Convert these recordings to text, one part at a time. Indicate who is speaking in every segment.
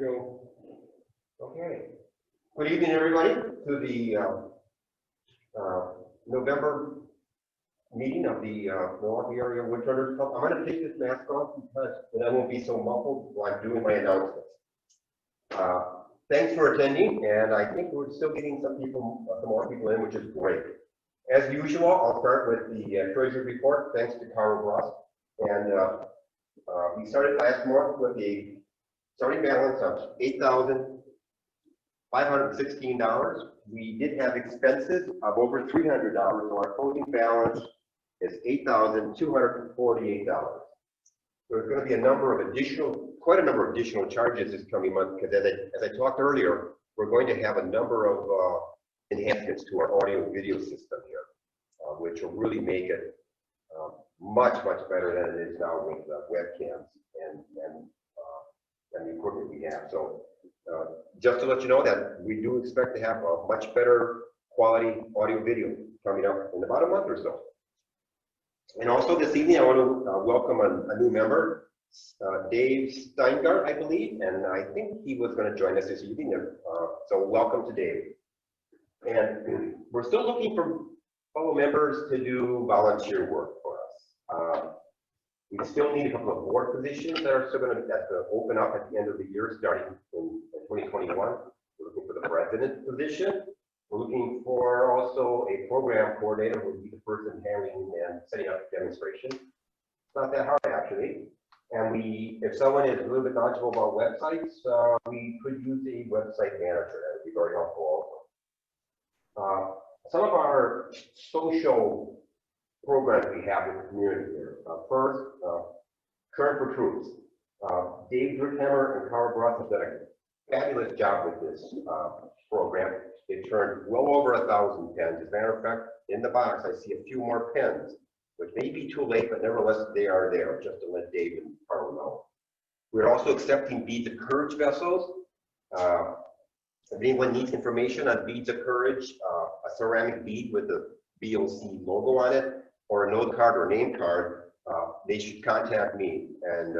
Speaker 1: Joe. Okay. Good evening, everybody, to the November meeting of the Milwaukee Area Woodrunners Club. I'm going to take this mask off because then I won't be so muffled while I'm doing my announcements. Thanks for attending, and I think we're still getting some more people in, which is great. As usual, I'll start with the treasury report. Thanks to Carl Ross, and we started last month with a starting balance of $8,516. We did have expenses of over $300, so our closing balance is $8,248. There's going to be quite a number of additional charges this coming month because, as I talked earlier, we're going to have a number of enhancements to our audio and video system here, which will really make it much better than it is now with webcams and the equipment we have. So just to let you know that we do expect to have a much better quality audio video coming up in about a month or so. And also this evening, I want to welcome a new member, Dave Steingart, I believe, and I think he was going to join us this evening. So welcome to Dave. And we're still looking for fellow members to do volunteer work for us. We still need a couple of board positions that are still going to open up at the end of the year, starting in 2021. We're looking for the president position. We're looking for also a program coordinator who would be the person handling and setting up the demonstration. It's not that hard, actually. And if someone is a little bit knowledgeable about websites, we could use a website manager. That would be very helpful also. Some of our social programs we have with the community here. First, Current for Troops. Dave Drickhammer and Carl Broth have done a fabulous job with this program. It turned well over 1,000 pens. As a matter of fact, in the box, I see a few more pens, which may be too late, but nevertheless, they are there, just to let Dave and Carl know. We're also accepting Beads of Courage vessels. If anyone needs information on Beads of Courage, a ceramic bead with the BOC logo on it, or a note card or name card, they should contact me, and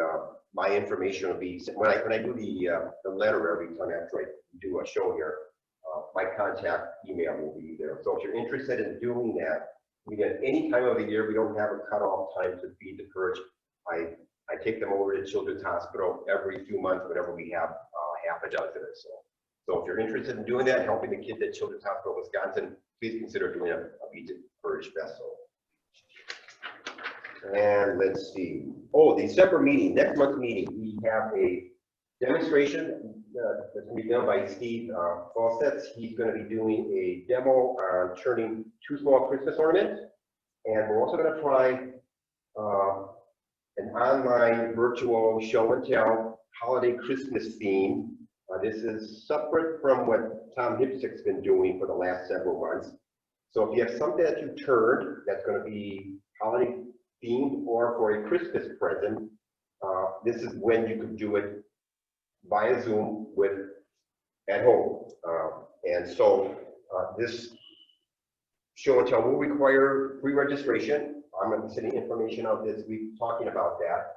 Speaker 1: my information will be when I do the letter every time after I do a show here. My contact email will be there. So if you're interested in doing that, we get any time of the year. We don't have a cutoff time to Bead the Courage. I take them over to Children's Hospital every few months, whenever we have half a dozen or so. So if you're interested in doing that, helping the kids at Children's Hospital, Wisconsin, please consider doing a Bead the Courage vessel. And let's see. Oh, the December meeting, next month's meeting, we have a demonstration that's going to be done by Steve Fawcett. He's going to be doing a demo on turning 2 small Christmas ornaments. And we're also going to try an online virtual show and tell holiday Christmas theme. This is separate from what Tom Hipsick's been doing for the last several months. So if you have something that you turned that's going to be holiday themed or for a Christmas present, this is when you could do it via Zoom at home. And so this show and tell will require pre-registration. I'm going to be sending information out this week talking about that.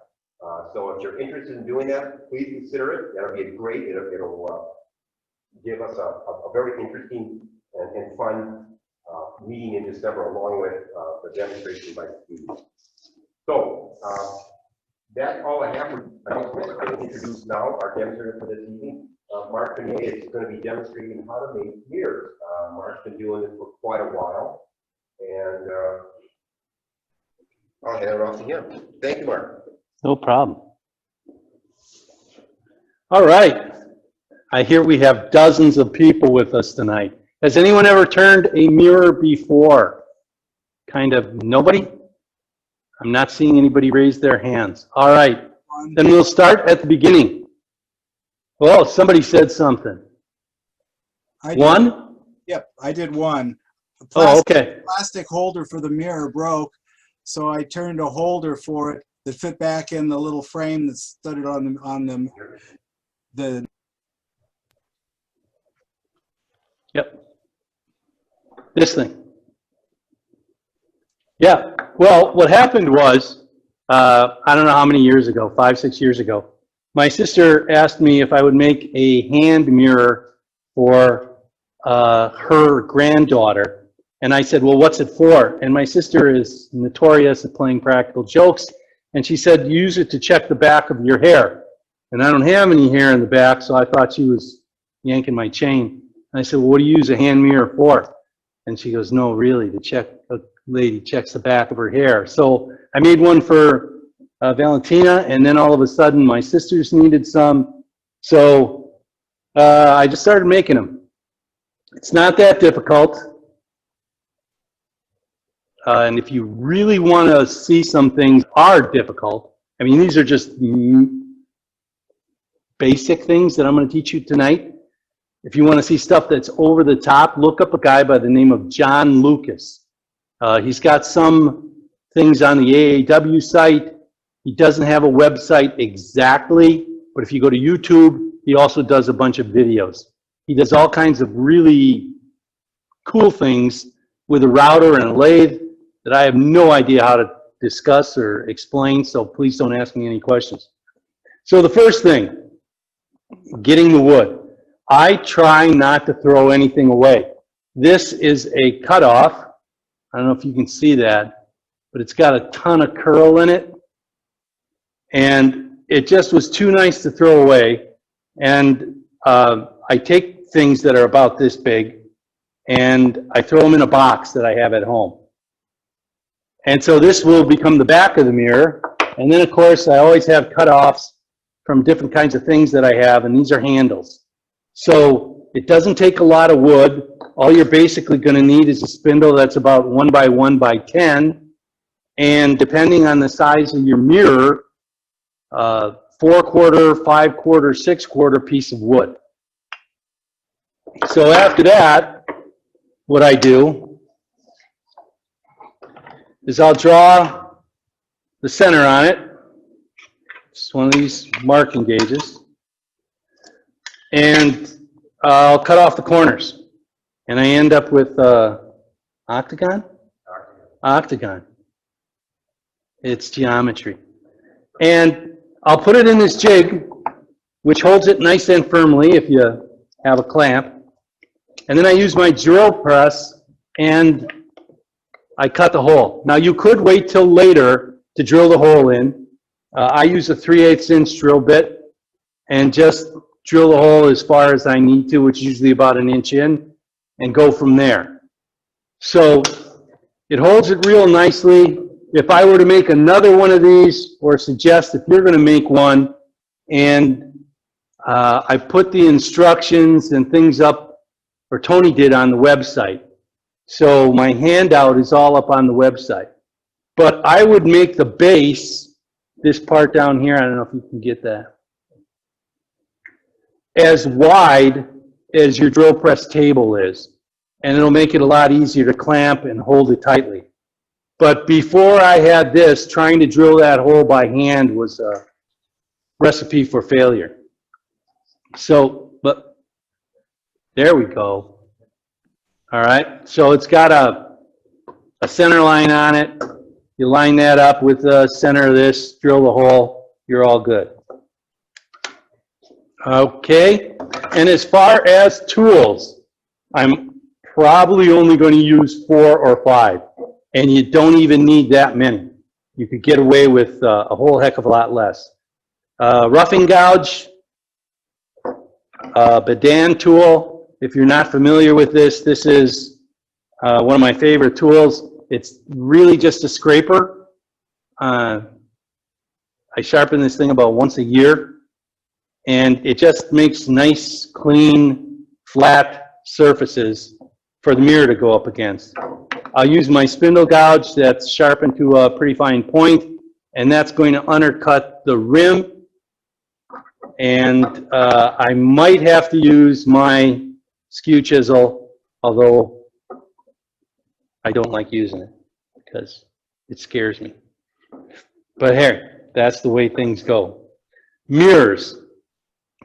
Speaker 1: So if you're interested in doing that, please consider it. That'll be great. It'll give us a very interesting and fun meeting in December, along with the demonstration by Steve. So that's all I have. I'm going to introduce now our demonstrator for this evening. Mark Trenier is going to be demonstrating how to make mirrors. Mark's been doing this for quite a while, and I'll hand it off to him. Thank you, Mark.
Speaker 2: No problem. All right. I hear we have dozens of people with us tonight. Has anyone ever turned a mirror before? Kind of nobody? I'm not seeing anybody raise their hands. All right. Then we'll start at the beginning. Oh, somebody said something. One?
Speaker 3: Yep, I did one.
Speaker 2: Okay.
Speaker 3: Plastic holder for the mirror broke, so I turned a holder for it that fit back in the little frame that's studded on the
Speaker 2: Yep. This thing. Yeah. Well, what happened was, I don't know how many years ago, 5, 6 years ago, my sister asked me if I would make a hand mirror for her granddaughter. And I said, well, what's it for? And my sister is notorious at playing practical jokes. And she said, use it to check the back of your hair. And I don't have any hair in the back, so I thought she was yanking my chain. And I said, well, what do you use a hand mirror for? And she goes, no, really, to check, a lady checks the back of her hair. So I made one for Valentina, and then all of a sudden my sisters needed some. So I just started making them. It's not that difficult. And if you really want to see some things are difficult, I mean, these are just basic things that I'm going to teach you tonight. If you want to see stuff that's over the top, look up a guy by the name of John Lucas. He's got some things on the AAW site. He doesn't have a website exactly, but if you go to YouTube, he also does a bunch of videos. He does all kinds of really cool things with a router and a lathe that I have no idea how to discuss or explain, so please don't ask me any questions. So the first thing, getting the wood. I try not to throw anything away. This is a cutoff. I don't know if you can see that, but it's got a ton of curl in it. And it just was too nice to throw away. And I take things that are about this big and I throw them in a box that I have at home. And so this will become the back of the mirror. And then, of course, I always have cutoffs from different kinds of things that I have, and these are handles. So it doesn't take a lot of wood. All you're basically going to need is a spindle that's about 1 by 1 by 10. And depending on the size of your mirror, 4/4, 5/4, 6/4 piece of wood. So after that, what I do is I'll draw the center on it. It's one of these marking gauges. And I'll cut off the corners. And I end up with octagon? Octagon. It's geometry. And I'll put it in this jig, which holds it nice and firmly if you have a clamp. And then I use my drill press and I cut the hole. Now you could wait till later to drill the hole in. I use a 3/8 inch drill bit and just drill the hole as far as I need to, which is usually about 1 inch in, and go from there. So it holds it real nicely. If I were to make another one of these, or suggest if you're going to make one, and I put the instructions and things up, or Tony did on the website. So my handout is all up on the website. But I would make the base, this part down here, I don't know if you can get that, as wide as your drill press table is. And it'll make it a lot easier to clamp and hold it tightly. But before I had this, trying to drill that hole by hand was a recipe for failure. So, but there we go. All right, so it's got a center line on it. You line that up with the center of this, drill the hole, you're all good. Okay, and as far as tools, I'm probably only going to use 4 or 5, and you don't even need that many. You could get away with a whole heck of a lot less. Roughing gouge, Badan tool. If you're not familiar with this, this is one of my favorite tools. It's really just a scraper. I sharpen this thing about once a year. And it just makes nice, clean, flat surfaces for the mirror to go up against. I'll use my spindle gouge that's sharpened to a pretty fine point, and that's going to undercut the rim. And I might have to use my skew chisel, although I don't like using it because it scares me. But here, that's the way things go. Mirrors.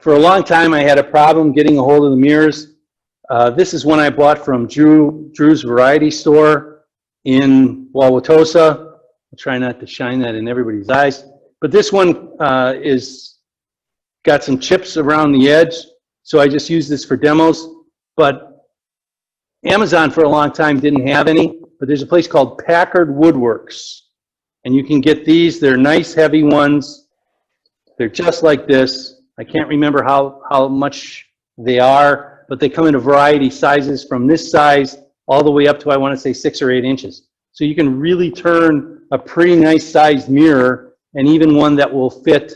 Speaker 2: For a long time, I had a problem getting a hold of the mirrors. This is one I bought from Drew's Variety Store in Wauwatosa. I'll try not to shine that in everybody's eyes. But this one is got some chips around the edge, so I just use this for demos. But Amazon for a long time didn't have any, but there's a place called Packard Woodworks. And you can get these. They're nice, heavy ones. They're just like this. I can't remember how much they are, but they come in a variety of sizes from this size all the way up to, I want to say, 6 or 8 inches. So you can really turn a pretty nice sized mirror, and even one that will fit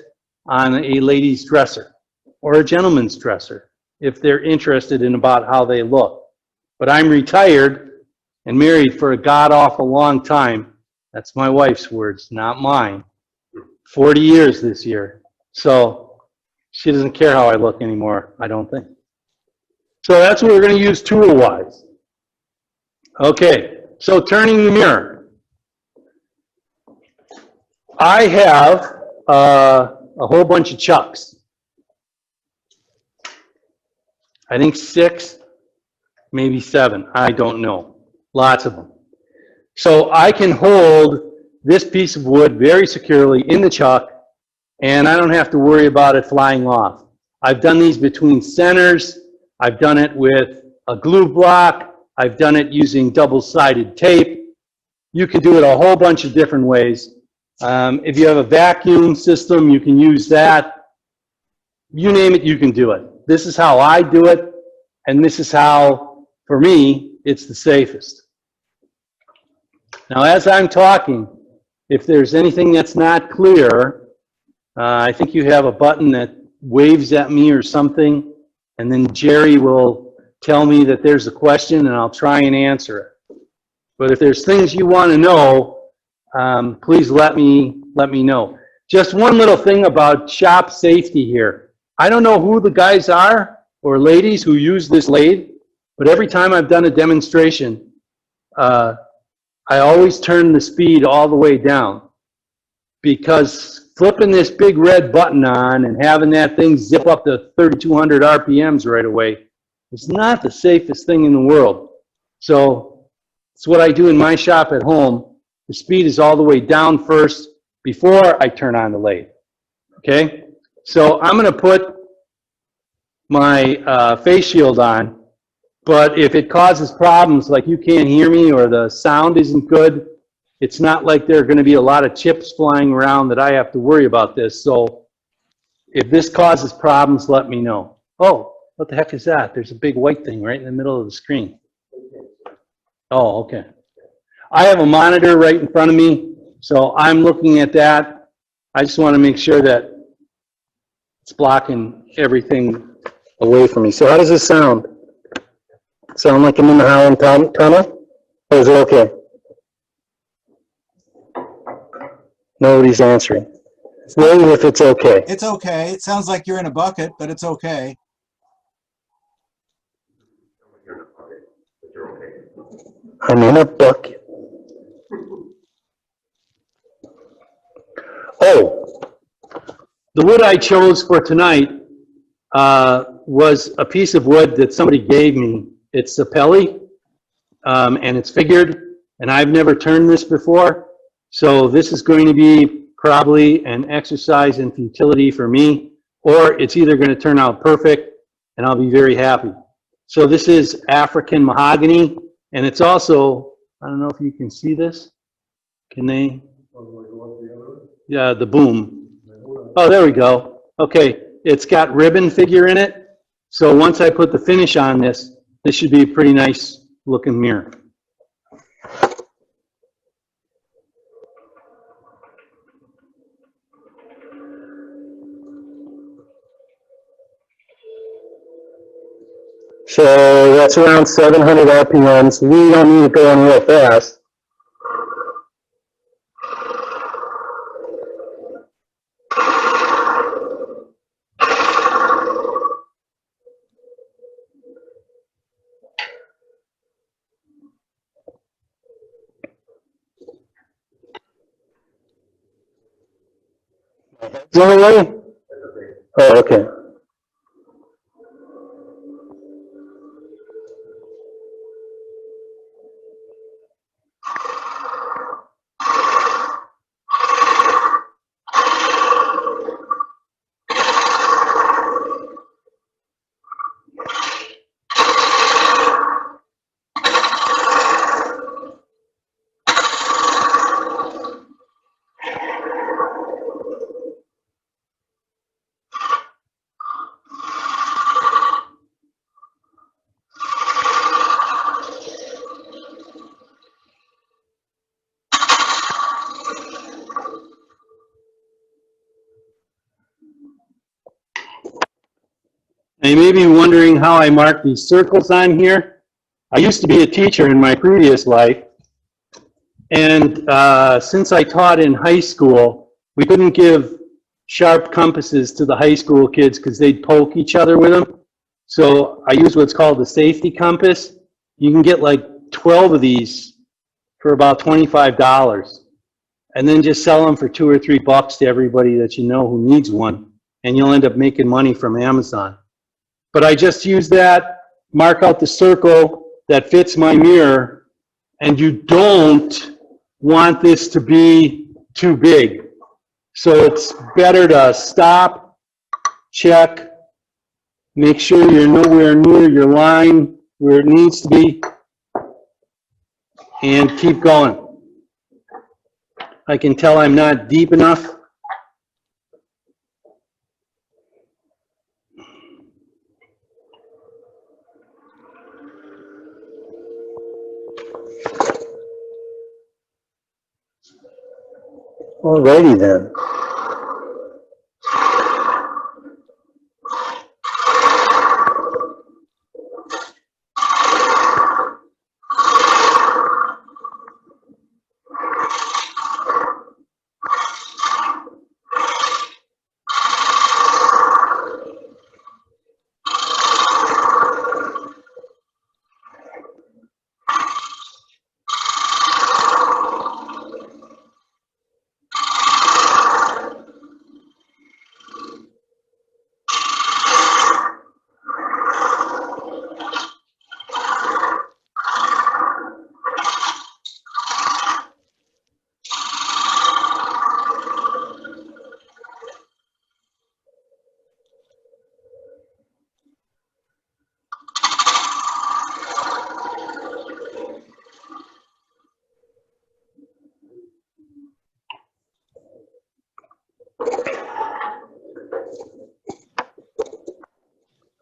Speaker 2: on a lady's dresser or a gentleman's dresser if they're interested in about how they look. But I'm retired and married for a god-awful long time. That's my wife's words, not mine. 40 years this year. So she doesn't care how I look anymore, I don't think. So that's what we're going to use tool-wise. Okay, so turning the mirror. I have a whole bunch of chucks. I think 6, maybe 7. I don't know. Lots of them. So I can hold this piece of wood very securely in the chuck, and I don't have to worry about it flying off. I've done these between centers. I've done it with a glue block. I've done it using double-sided tape. You can do it a whole bunch of different ways. If you have a vacuum system, you can use that. You name it, you can do it. This is how I do it, and this is how, for me, it's the safest. Now, as I'm talking, if there's anything that's not clear, I think you have a button that waves at me or something, and then Jerry will tell me that there's a question, and I'll try and answer it. But if there's things you want to know, please let me know. Just one little thing about shop safety here. I don't know who the guys are or ladies who use this lathe, but every time I've done a demonstration, I always turn the speed all the way down, because flipping this big red button on and having that thing zip up to 3,200 RPMs right away is not the safest thing in the world. So it's what I do in my shop at home. The speed is all the way down first before I turn on the lathe. Okay? So I'm going to put my face shield on. But if it causes problems, like you can't hear me or the sound isn't good, it's not like there are going to be a lot of chips flying around that I have to worry about this. So if this causes problems, let me know. Oh, what the heck is that? There's a big white thing right in the middle of the screen. Oh, okay. I have a monitor right in front of me, so I'm looking at that. I just want to make sure that it's blocking everything away from me. So how does this sound? Sound like I'm in the Holland Tunnel? Or is it okay? Nobody's answering. Wait if it's okay.
Speaker 3: It's okay. It sounds like you're in a bucket, but it's okay.
Speaker 2: I'm in a bucket. Oh, the wood I chose for tonight was a piece of wood that somebody gave me. It's a pelly, and it's figured, and I've never turned this before, so this is going to be probably an exercise in futility for me, or it's either going to turn out perfect, and I'll be very happy. So this is African mahogany, and it's also, I don't know if you can see this. Can they? Yeah, the boom. Oh, there we go. Okay, it's got ribbon figure in it, so once I put the finish on this, this should be a pretty nice looking mirror. So that's around 700 RPMs. We don't need to go on real fast. Is that right? Oh, okay. And you may be wondering how I mark these circles on here. I used to be a teacher in my previous life. And since I taught in high school, we couldn't give sharp compasses to the high school kids because they'd poke each other with them. So I use what's called the safety compass. You can get like 12 of these for about $25. And then just sell them for $2 or $3 to everybody that you know who needs one. And you'll end up making money from Amazon. But I just use that, mark out the circle that fits my mirror, and you don't want this to be too big. So it's better to stop, check, make sure you're nowhere near your line where it needs to be, and keep going. I can tell I'm not deep enough. Alrighty then.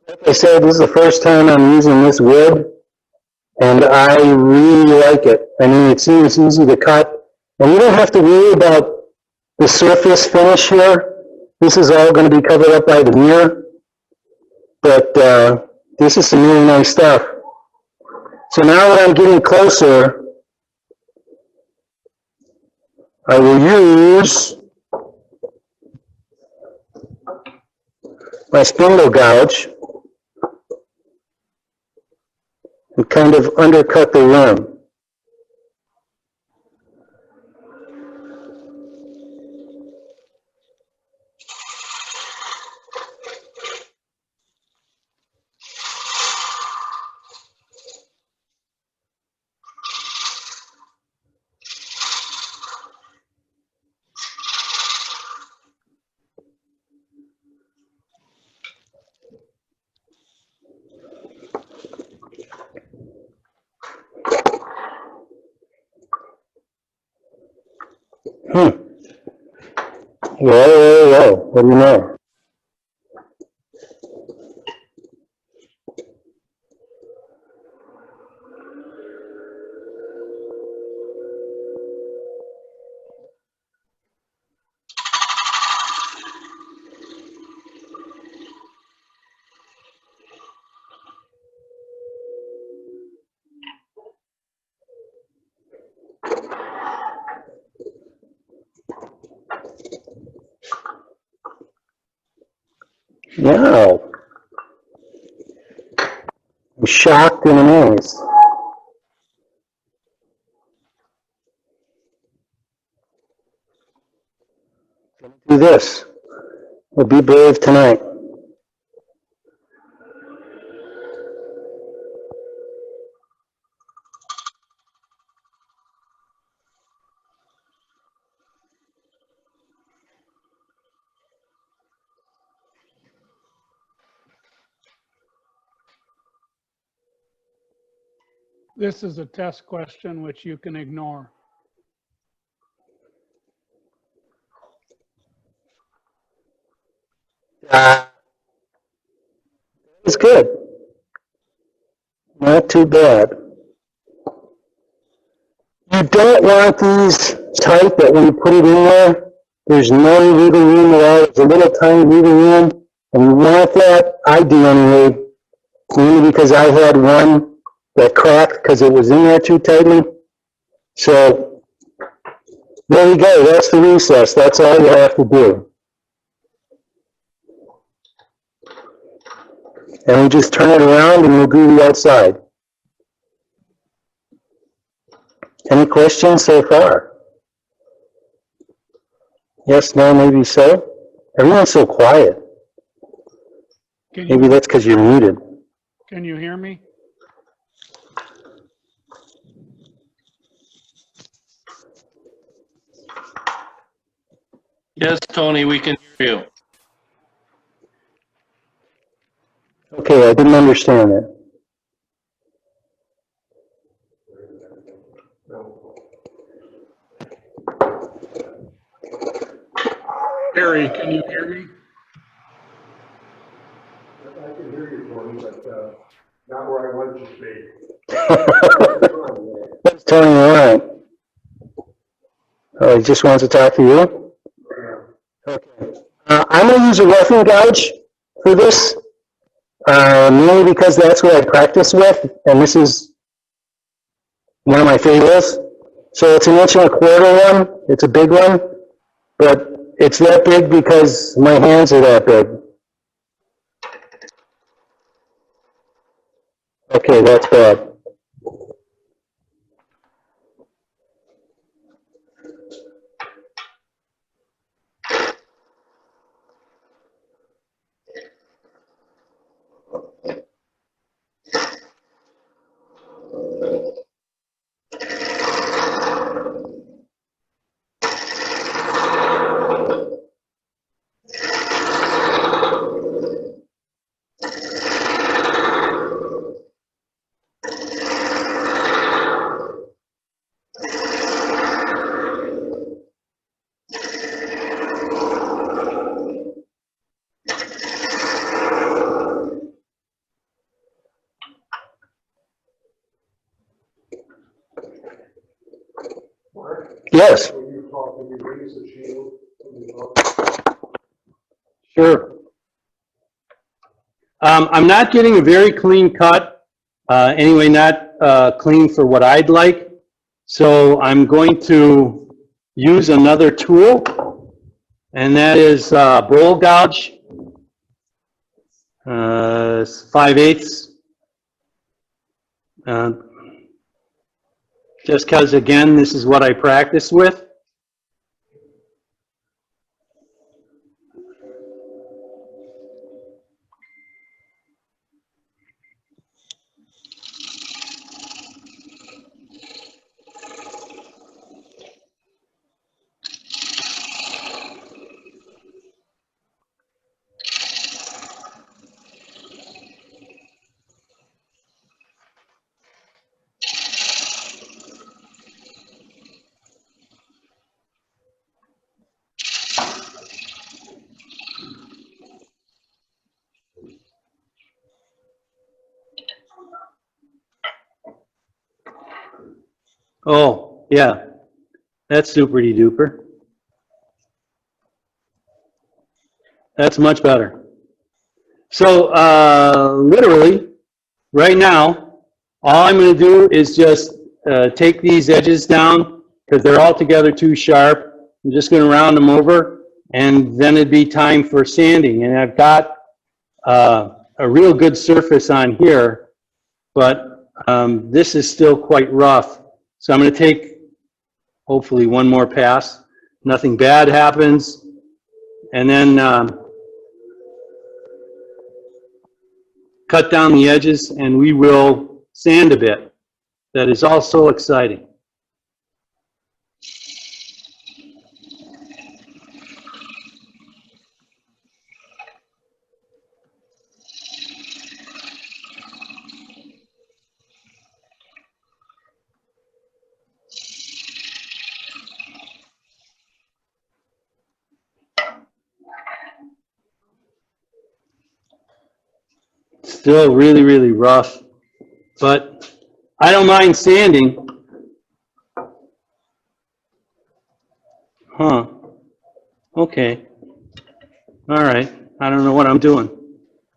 Speaker 2: Like I said, this is the first time I'm using this wood, and I really like it. I mean, it seems easy to cut, and you don't have to worry about the surface finish here. This is all going to be covered up by the mirror, but this is some really nice stuff. So now that I'm getting closer, I will use my spindle gouge and kind of undercut the rim. Whoa, what do you know? Wow. I'm shocked and amazed. Do this. We'll be brave tonight.
Speaker 4: This is a test question which you can ignore.
Speaker 2: It's good. Not too bad. You don't want these tight that when you put it in there, there's no wiggle room at all. There's a little tiny wiggle room. And we want that, I do anyway, mainly because I had one that cracked because it was in there too tightly. So, there you go, that's the recess, that's all you have to do. And we just turn it around and we'll do the outside. Any questions so far? Yes, no, maybe so? Everyone's so quiet. Maybe that's because you're muted.
Speaker 4: Can you hear me?
Speaker 5: Yes, Tony, we can hear you.
Speaker 2: Okay, I didn't understand that.
Speaker 4: Harry, can you hear me?
Speaker 6: I can hear you, Tony, but not where I want you to be.
Speaker 2: That's Tony, all right. Oh, he just wants to talk to you? Okay. I'm going to use a roughing gouge for this, mainly because that's what I practice with, and this is one of my favorites. So it's 1.25 inch one. It's a big one, but it's that big because my hands are that big. Okay, that's bad. Yes.
Speaker 6: When you talk, when you raise the shield, when you talk,
Speaker 2: Sure. I'm not getting a very clean cut, anyway, not clean for what I'd like. So I'm going to use another tool, and that is bowl gouge, 5/8. Just because, again, this is what I practice with. Oh, yeah, that's super duper. That's much better. So, literally, right now, all I'm going to do is just take these edges down because they're all together too sharp. I'm just going to round them over, and then it'd be time for sanding. And I've got a real good surface on here, but this is still quite rough. So I'm going to take, hopefully, one more pass. Nothing bad happens. And then cut down the edges, and we will sand a bit. That is also exciting. Still really, really rough, but I don't mind sanding. Huh. Okay. All right. I don't know what I'm doing.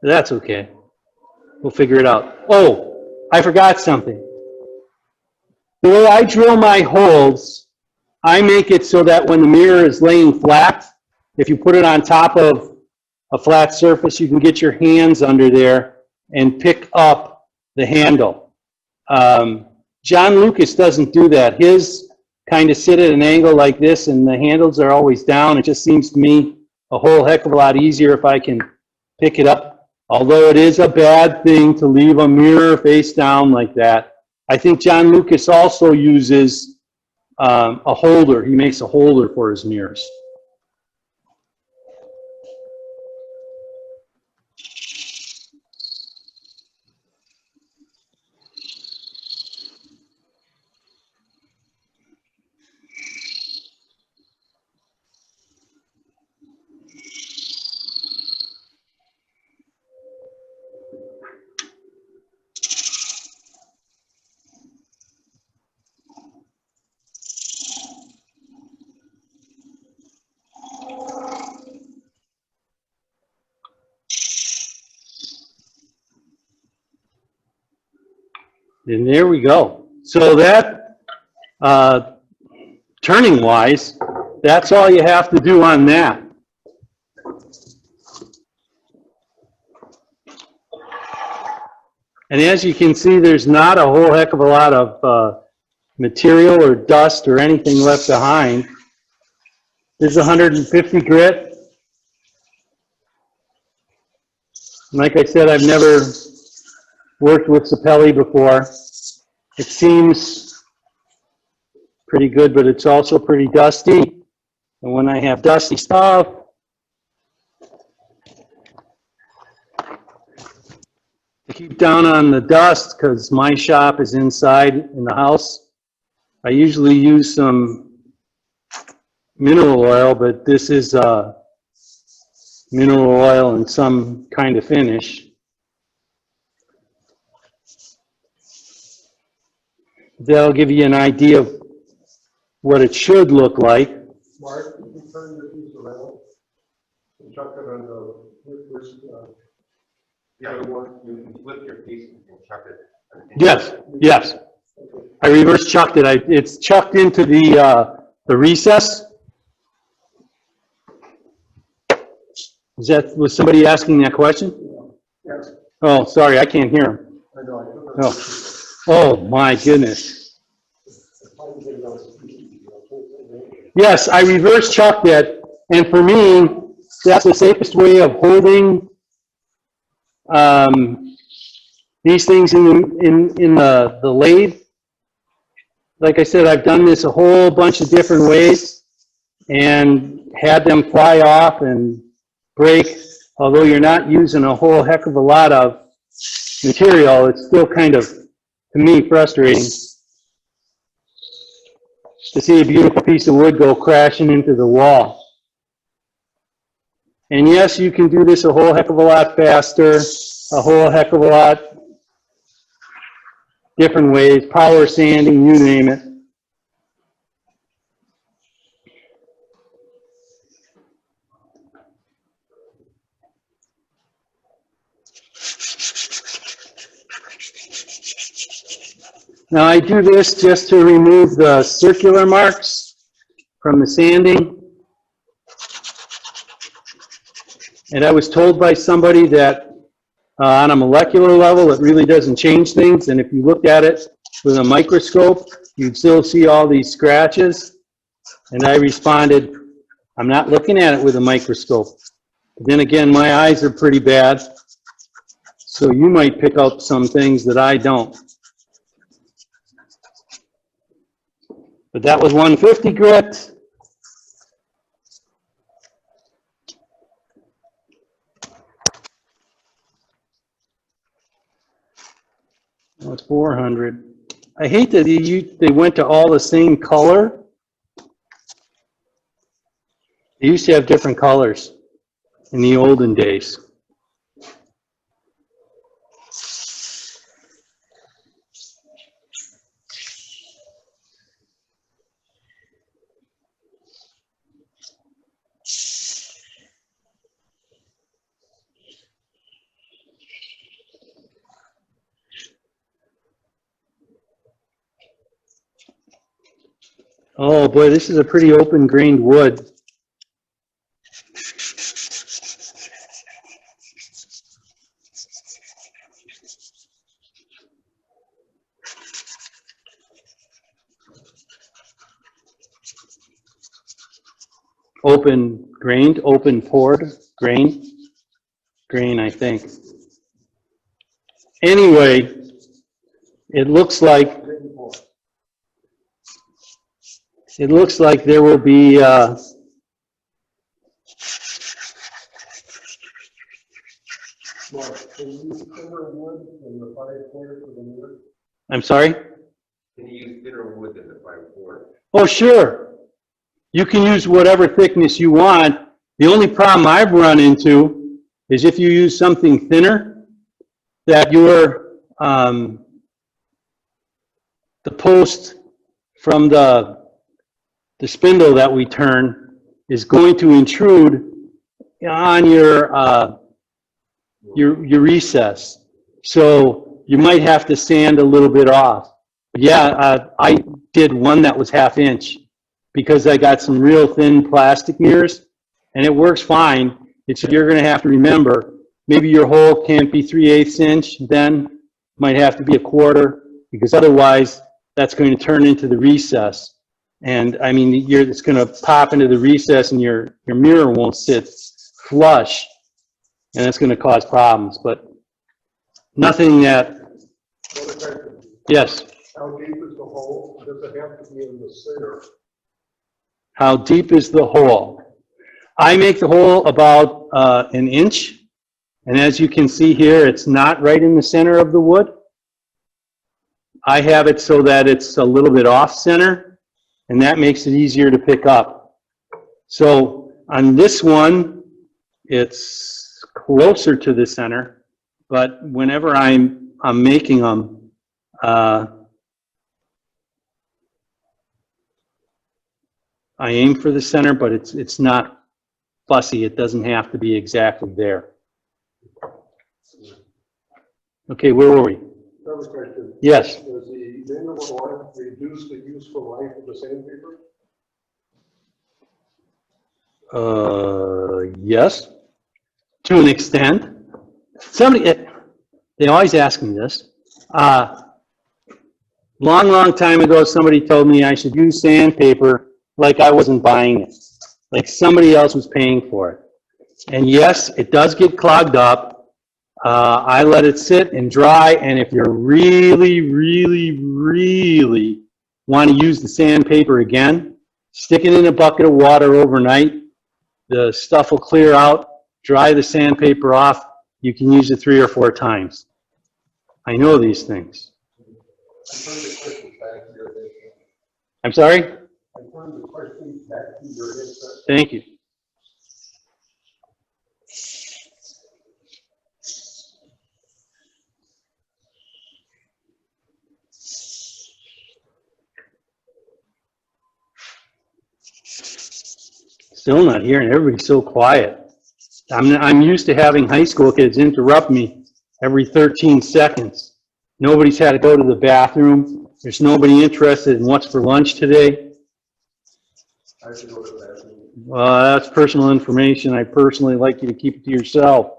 Speaker 2: That's okay. We'll figure it out. Oh, I forgot something. The way I drill my holes, I make it so that when the mirror is laying flat, if you put it on top of a flat surface, you can get your hands under there and pick up the handle. John Lucas doesn't do that. His kind of sit at an angle like this and the handles are always down. It just seems to me a whole heck of a lot easier if I can pick it up. Although it is a bad thing to leave a mirror face down like that. I think John Lucas also uses a holder. He makes a holder for his mirrors. And there we go. So that, turning wise, that's all you have to do on that. And as you can see, there's not a whole heck of a lot of material or dust or anything left behind. This is 150 grit. Like I said, I've never worked with Sapelli before. It seems pretty good, but it's also pretty dusty. And when I have dusty stuff, to keep down on the dust, because my shop is inside in the house, I usually use some mineral oil, but this is mineral oil and some kind of finish. That'll give you an idea of what it should look like.
Speaker 6: Mark, you can turn the piece around and chuck it on the first,
Speaker 1: Yeah, you can flip your piece and chuck it.
Speaker 2: Yes, yes. I reverse chucked it. It's chucked into the recess. Was somebody asking that question?
Speaker 6: yes,
Speaker 2: Oh, sorry, I can't hear him.
Speaker 6: I know, I took it.
Speaker 2: Oh, oh my goodness. Yes, I reverse chucked it, and for me, that's the safest way of holding these things in the lathe. Like I said, I've done this a whole bunch of different ways and had them fly off and break. Although you're not using a whole heck of a lot of material, it's still kind of, to me, frustrating to see a beautiful piece of wood go crashing into the wall. And yes, you can do this a whole heck of a lot faster, a whole heck of a lot different ways, power sanding, you name it. Now I do this just to remove the circular marks from the sanding. And I was told by somebody that on a molecular level, it really doesn't change things. And if you look at it with a microscope, you'd still see all these scratches. And I responded, I'm not looking at it with a microscope. But then again, my eyes are pretty bad. So you might pick up some things that I don't. But that was 150 grit. Oh, it's 400. I hate that they went to all the same color. They used to have different colors in the olden days. Oh boy, this is a pretty open grained wood. Open grained, open poured, grain, I think. Anyway, it looks like there will be
Speaker 6: Mark, can you use thinner wood in the 5-quarter for the mirror?
Speaker 2: I'm sorry?
Speaker 1: Can you use thinner wood than the 5/4?
Speaker 2: Oh, sure. You can use whatever thickness you want. The only problem I've run into is if you use something thinner, that your the post from the spindle that we turn is going to intrude on your recess. So you might have to sand a little bit off. Yeah, I did one that was 1/2 inch because I got some real thin plastic mirrors, and it works fine. It's you're going to have to remember, maybe your hole can't be 3/8 inch, then might have to be 1/4, because otherwise that's going to turn into the recess. And I mean, it's going to pop into the recess, and your mirror won't sit flush, and it's going to cause problems. But nothing that.
Speaker 6: Another question.
Speaker 2: Yes.
Speaker 6: How deep is the hole? Does it have to be in the center?
Speaker 2: How deep is the hole? I make the hole about 1 inch, and as you can see here, it's not right in the center of the wood. I have it so that it's a little bit off center, and that makes it easier to pick up. So on this one, it's closer to the center, but whenever I'm making them, I aim for the center, but it's not fussy. It doesn't have to be exactly there. Okay, where were we?
Speaker 6: Another question.
Speaker 2: Yes.
Speaker 6: Does the mineral oil reduce the useful life of the sandpaper?
Speaker 2: Yes, to an extent. Somebody, they always ask me this. Long time ago, somebody told me I should use sandpaper like I wasn't buying it, like somebody else was paying for it. And yes, it does get clogged up. I let it sit and dry, and if you really want to use the sandpaper again, stick it in a bucket of water overnight. The stuff will clear out, dry the sandpaper off. You can use it 3 or 4 times. I know these things.
Speaker 6: I turn the questions back to your head.
Speaker 2: I'm sorry?
Speaker 6: I turn the questions back to your head.
Speaker 2: Thank you. Still not hearing. Everybody's so quiet. I'm used to having high school kids interrupt me every 13 seconds. Nobody's had to go to the bathroom. There's nobody interested in what's for lunch today.
Speaker 6: I have to go to the bathroom.
Speaker 2: Well, that's personal information. I personally like you to keep it to yourself.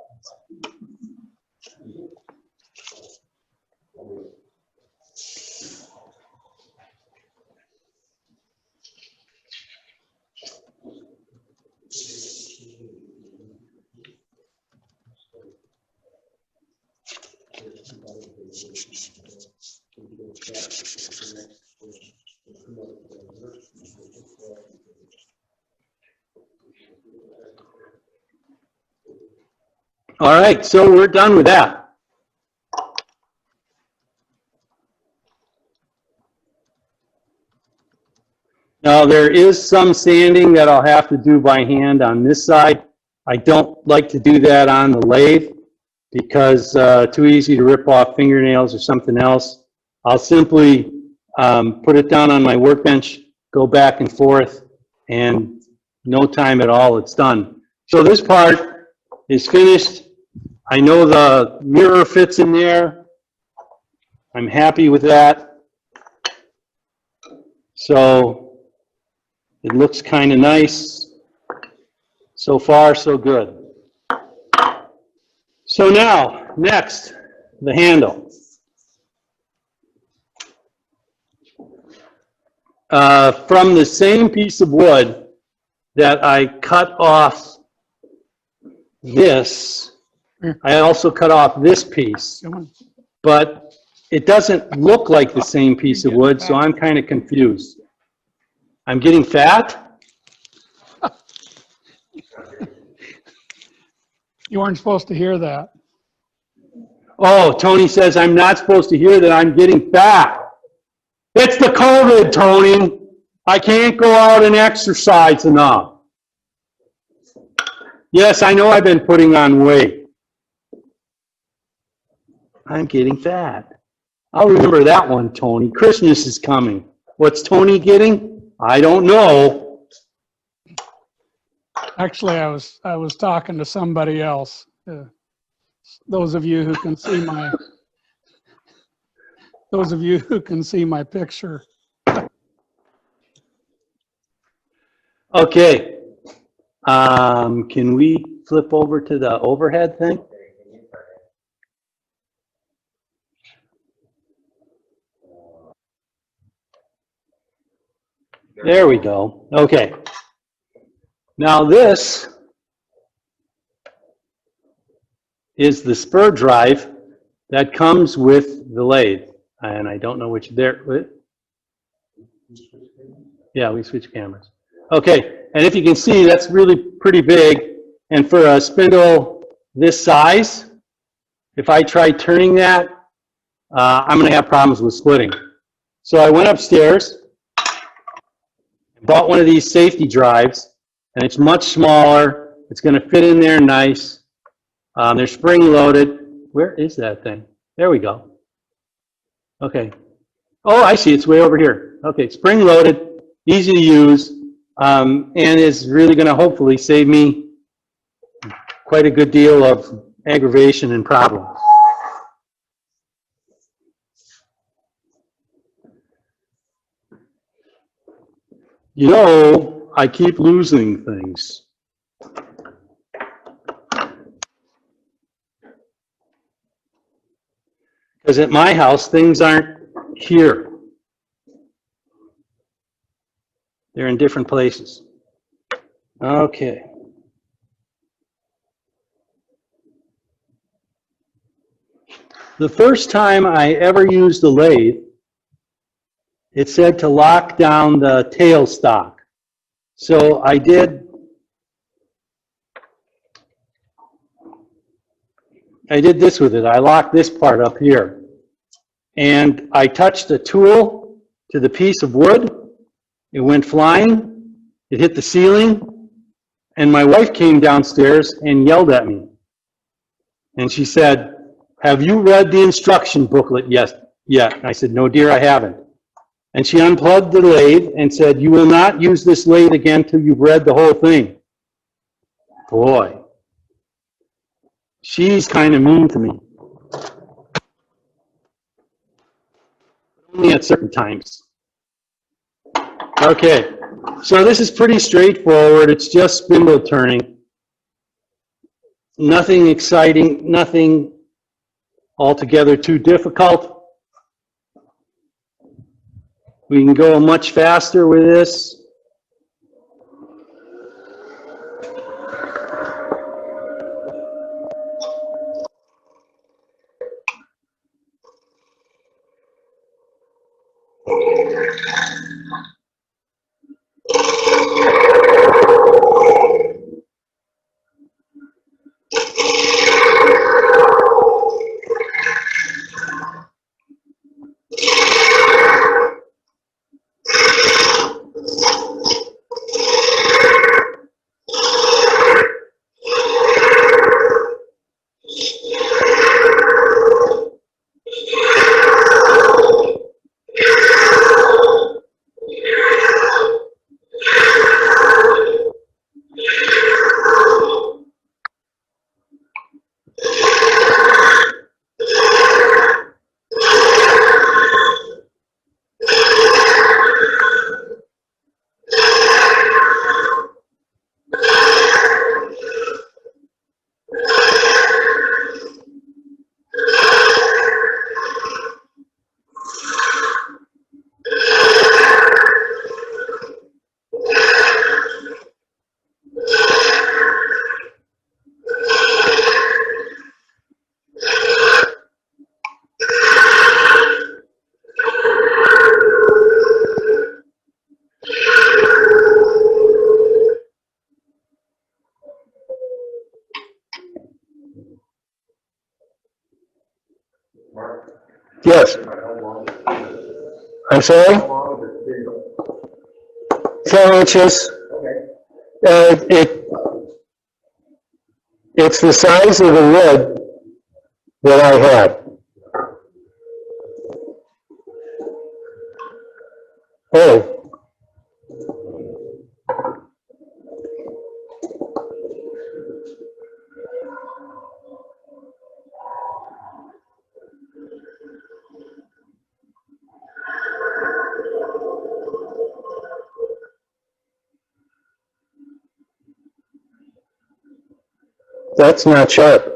Speaker 2: All right, so we're done with that. Now there is some sanding that I'll have to do by hand on this side. I don't like to do that on the lathe because too easy to rip off fingernails or something else. I'll simply put it down on my workbench, go back and forth, and no time at all, it's done. So this part is finished. I know the mirror fits in there. I'm happy with that. So It looks kind of nice. So far, so good. So now, next, the handle. From the same piece of wood that I cut off this, I also cut off this piece,
Speaker 4: Come on.
Speaker 2: but it doesn't look like the same piece of wood, so I'm kind of confused. I'm getting fat?
Speaker 4: You weren't supposed to hear that.
Speaker 2: Oh, Tony says I'm not supposed to hear that I'm getting fat. It's the COVID, Tony. I can't go out and exercise enough. Yes, I know I've been putting on weight. I'm getting fat. I'll remember that one, Tony. Christmas is coming. What's Tony getting? I don't know.
Speaker 4: Actually, I was talking to somebody else. Those of you who can see my picture.
Speaker 2: Okay. Can we flip over to the overhead thing? There we go. Okay. Now this is the spur drive that comes with the lathe. And I don't know which there. Yeah, we switch cameras. Okay, and if you can see, that's really pretty big. And for a spindle this size, if I try turning that, I'm going to have problems with splitting. So I went upstairs, bought one of these safety drives, and it's much smaller. It's going to fit in there nice. They're spring loaded. Where is that thing? There we go. Okay. Oh, I see. It's way over here. Okay, spring loaded, easy to use, and is really going to hopefully save me quite a good deal of aggravation and problems. You know, I keep losing things. Because at my house, things aren't here. They're in different places. Okay. The first time I ever used the lathe, it said to lock down the tailstock. So I did this with it. I locked this part up here. And I touched the tool to the piece of wood. It went flying. It hit the ceiling. And my wife came downstairs and yelled at me. And she said, "Have you read the instruction booklet yet?" I said, "No, dear, I haven't." And she unplugged the lathe and said, "You will not use this lathe again till you've read the whole thing." Boy, she's kind of mean to me. Only at certain times. Okay, so this is pretty straightforward. It's just spindle turning. Nothing exciting, nothing altogether too difficult. We can go much faster with this.
Speaker 7: sorry?
Speaker 6: How long is it?
Speaker 7: 4 inches.
Speaker 6: Okay.
Speaker 7: It's the size of the wood that I had. Oh. That's not sharp.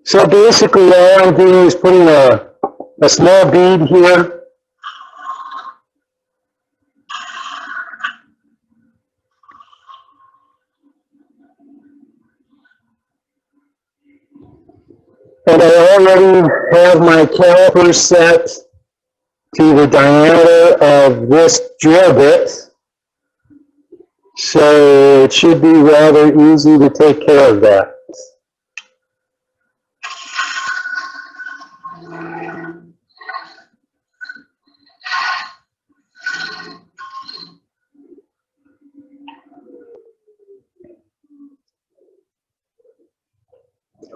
Speaker 7: So basically, all I'm doing is putting a small bead here. And I already have my caliper set to the diameter of this drill bit. So it should be rather easy to take care of that.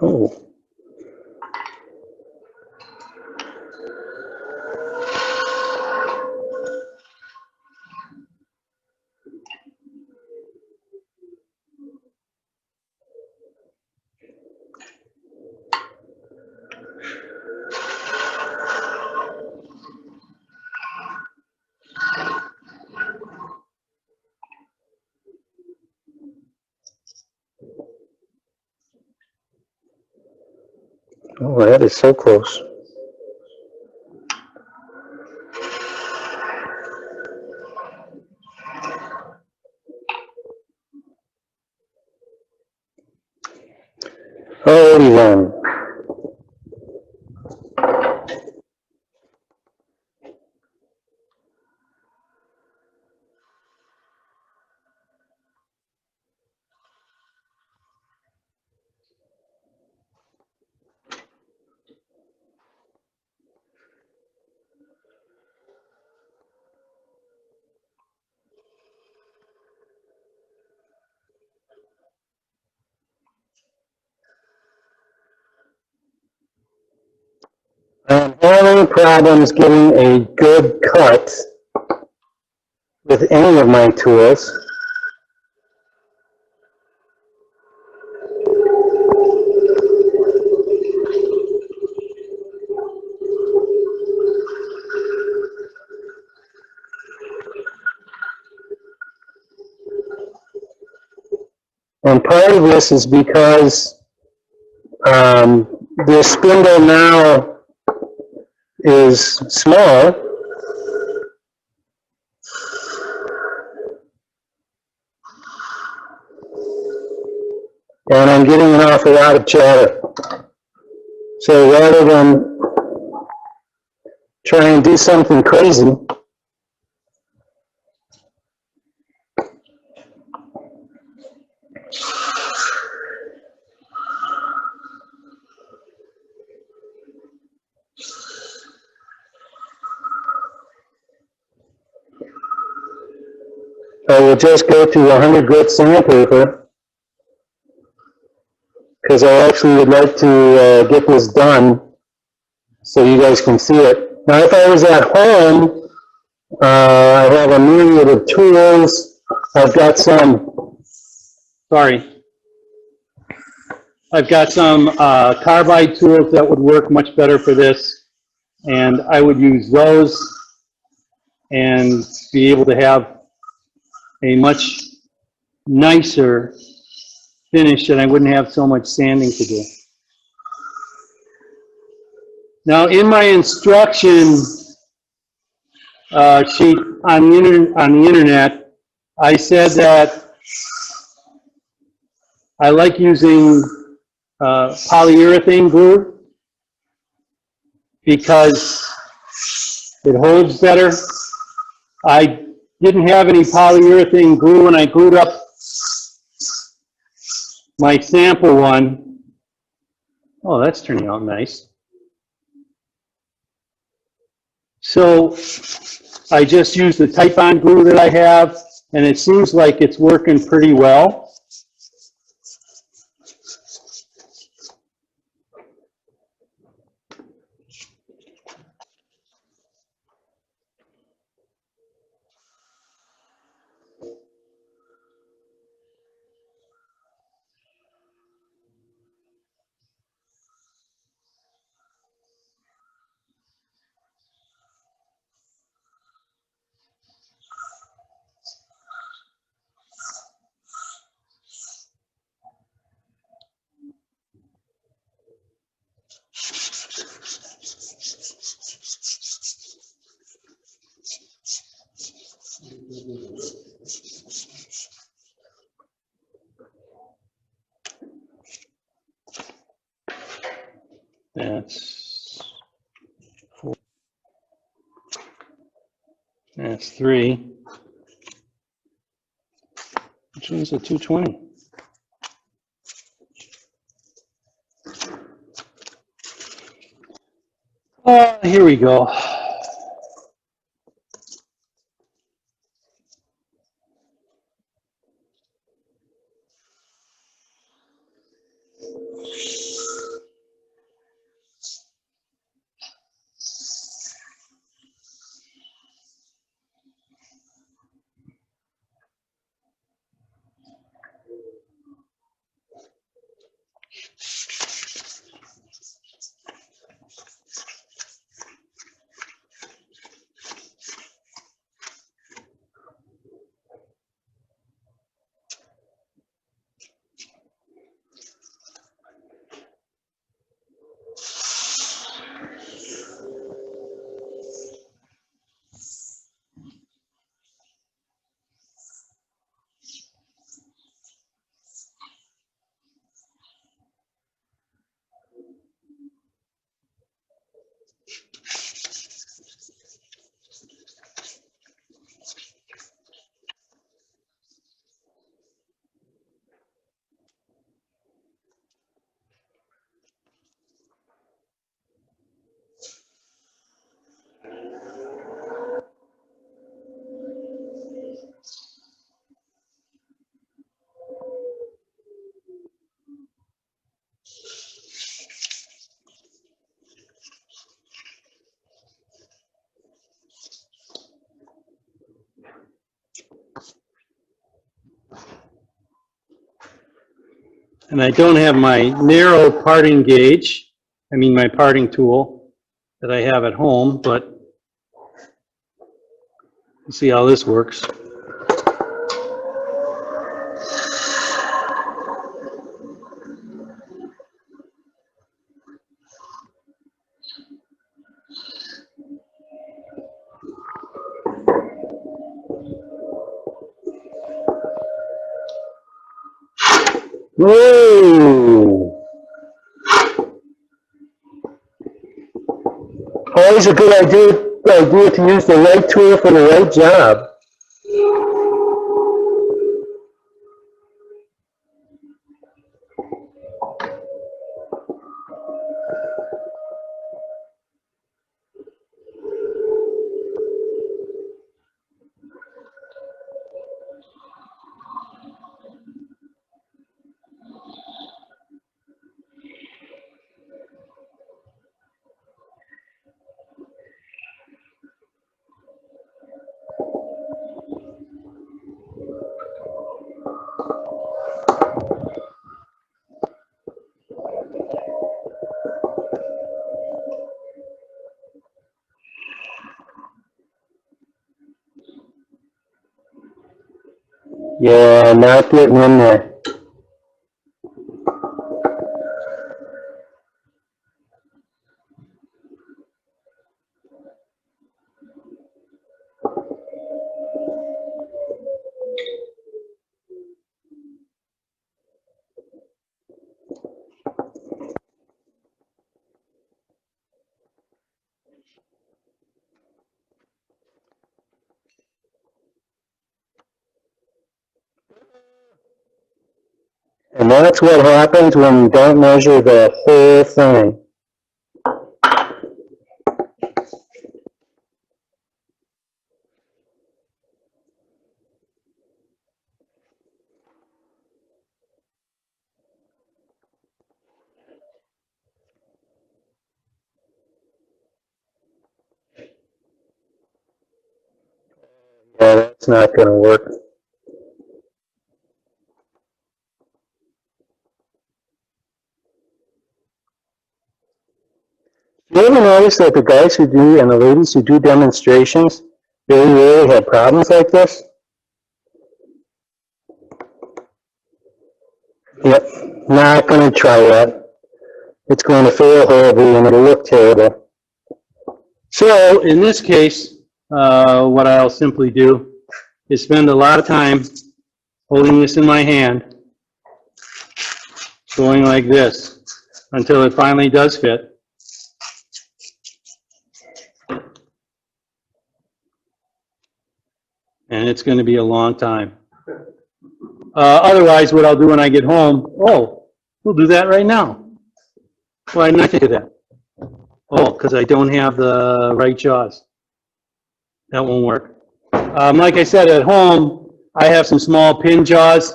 Speaker 7: Oh. Oh, that is so close. Alrighty then. I'm having problems getting a good cut with any of my tools. And part of this is because the spindle now is small, and I'm getting an awful lot of chatter. So rather than try and do something crazy, I will just go to 100 grit sandpaper, because I actually would like to get this done so you guys can see it. Now, if I was at home, I have a myriad of tools. I've got some, sorry, I've got some carbide tools that would work much better for this, and I would use those and be able to have a much
Speaker 2: nicer finish and I wouldn't have so much sanding to do. Now, in my instruction sheet on the internet, I said that I like using polyurethane glue because it holds better. I didn't have any polyurethane glue when I glued up my sample one. Oh, that's turning out nice. So I just used the Type-On glue that I have, and it seems like it's working pretty well. That's 4. That's 3. Which one's a 220? Here we go. And I don't have my narrow parting gauge, my parting tool that I have at home, but let's see how this works. Whoa! Always a good idea to use the right tool for the right job.
Speaker 7: Yeah, not getting in there. And that's what happens when you don't measure the whole thing. Yeah, that's not gonna work. You ever notice that the guys who do and the ladies who do demonstrations very rarely have problems like this? Yep, not gonna try that. It's going to fail horribly and it'll look terrible.
Speaker 2: So in this case, what I'll simply do is spend a lot of time holding this in my hand, going like this until it finally does fit. And it's going to be a long time. Otherwise, what I'll do when I get home, we'll do that right now. Why didn't I think of that? Oh, because I don't have the right jaws. That won't work. Like I said, at home, I have some small pin jaws,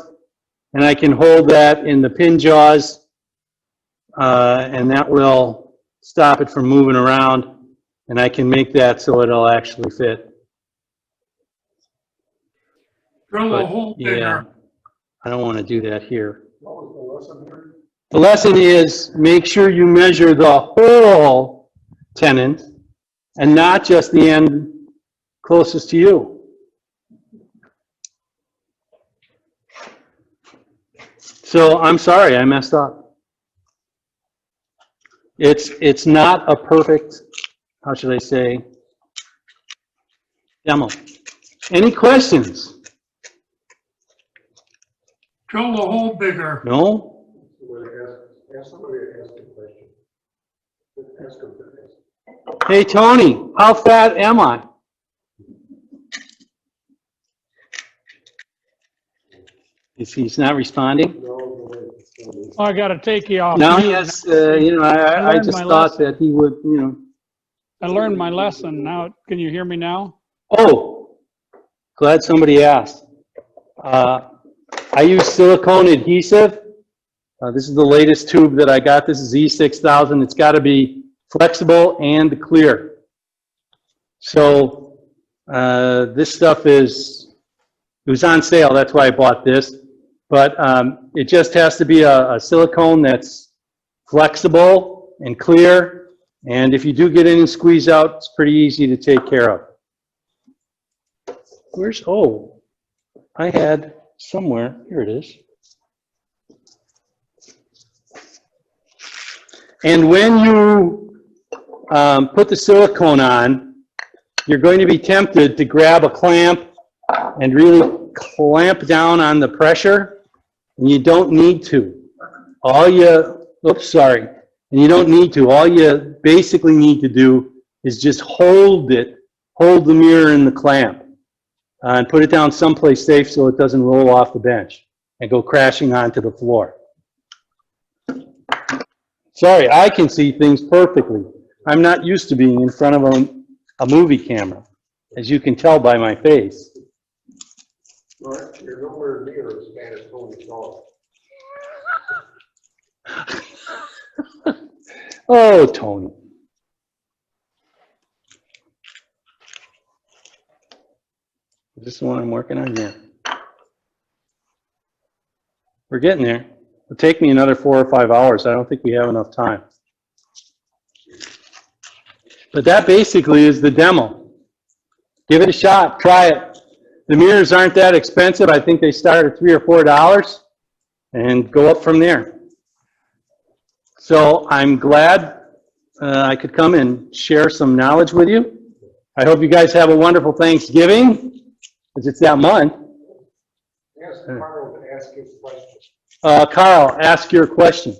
Speaker 2: and I can hold that in the pin jaws, and that will stop it from moving around, and I can make that so it'll actually fit.
Speaker 4: Drill a
Speaker 2: But,
Speaker 4: hole
Speaker 2: yeah,
Speaker 4: bigger.
Speaker 2: I don't want to do that here.
Speaker 6: What was the lesson here?
Speaker 2: The lesson is make sure you measure the whole tenon and not just the end closest to you. So I'm sorry, I messed up. It's not a perfect, how should I say, demo. Any questions?
Speaker 4: Drill the hole bigger.
Speaker 2: No?
Speaker 6: Ask somebody to ask a question. Ask them to ask.
Speaker 2: Hey, Tony, how fat am I? If he's not responding?
Speaker 6: No,
Speaker 4: Oh, I gotta take you off.
Speaker 2: Now,
Speaker 4: mute.
Speaker 2: yes, I
Speaker 4: learned
Speaker 2: just
Speaker 4: my
Speaker 2: thought
Speaker 4: lesson.
Speaker 2: that he would,
Speaker 4: I learned my lesson. Now, can you hear me now?
Speaker 2: Oh, glad somebody asked. I use silicone adhesive. This is the latest tube that I got. This is E6000. It's got to be flexible and clear. So this stuff it was on sale. That's why I bought this. But it just has to be a silicone that's flexible and clear. And if you do get any squeeze out, it's pretty easy to take care of. I had somewhere, here it is. And when you put the silicone on, you're going to be tempted to grab a clamp and really clamp down on the pressure, and you don't need to. And you don't need to. All you basically need to do is just hold the mirror in the clamp, and put it down someplace safe so it doesn't roll off the bench and go crashing onto the floor. Sorry, I can see things perfectly. I'm not used to being in front of a movie camera, as you can tell by my face.
Speaker 6: All right, you're nowhere near as bad as Tony's dog.
Speaker 2: Oh, Tony. Is this the one I'm working on? Yeah. We're getting there. It'll take me another 4 or 5 hours. I don't think we have enough time. But that basically is the demo. Give it a shot. Try it. The mirrors aren't that expensive. I think they start at $3 or $4 and go up from there. So I'm glad I could come and share some knowledge with you. I hope you guys have a wonderful Thanksgiving, because it's that month.
Speaker 6: Ask Carl to ask his question.
Speaker 2: Carl, ask your question.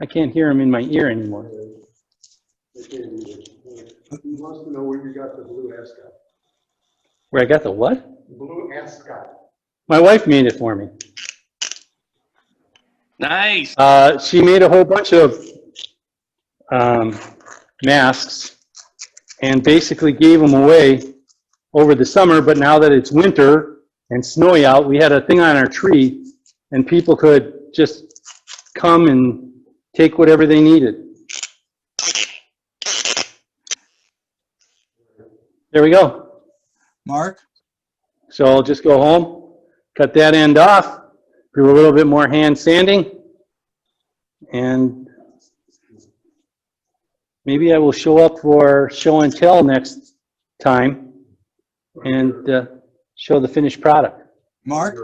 Speaker 2: I can't hear him in my ear anymore.
Speaker 6: He wants to know where you got the blue ascot.
Speaker 2: Where I got the what?
Speaker 6: Blue ascot.
Speaker 2: My wife made it for me.
Speaker 5: Nice.
Speaker 2: She made a whole bunch of masks and basically gave them away over the summer, but now that it's winter and snowy out, we had a thing on our tree and people could just come and take whatever they needed. There we go.
Speaker 3: Mark?
Speaker 2: So I'll just go home, cut that end off, do a little bit more hand sanding, and maybe I will show up for show and tell next time and show the finished product.
Speaker 3: Mark?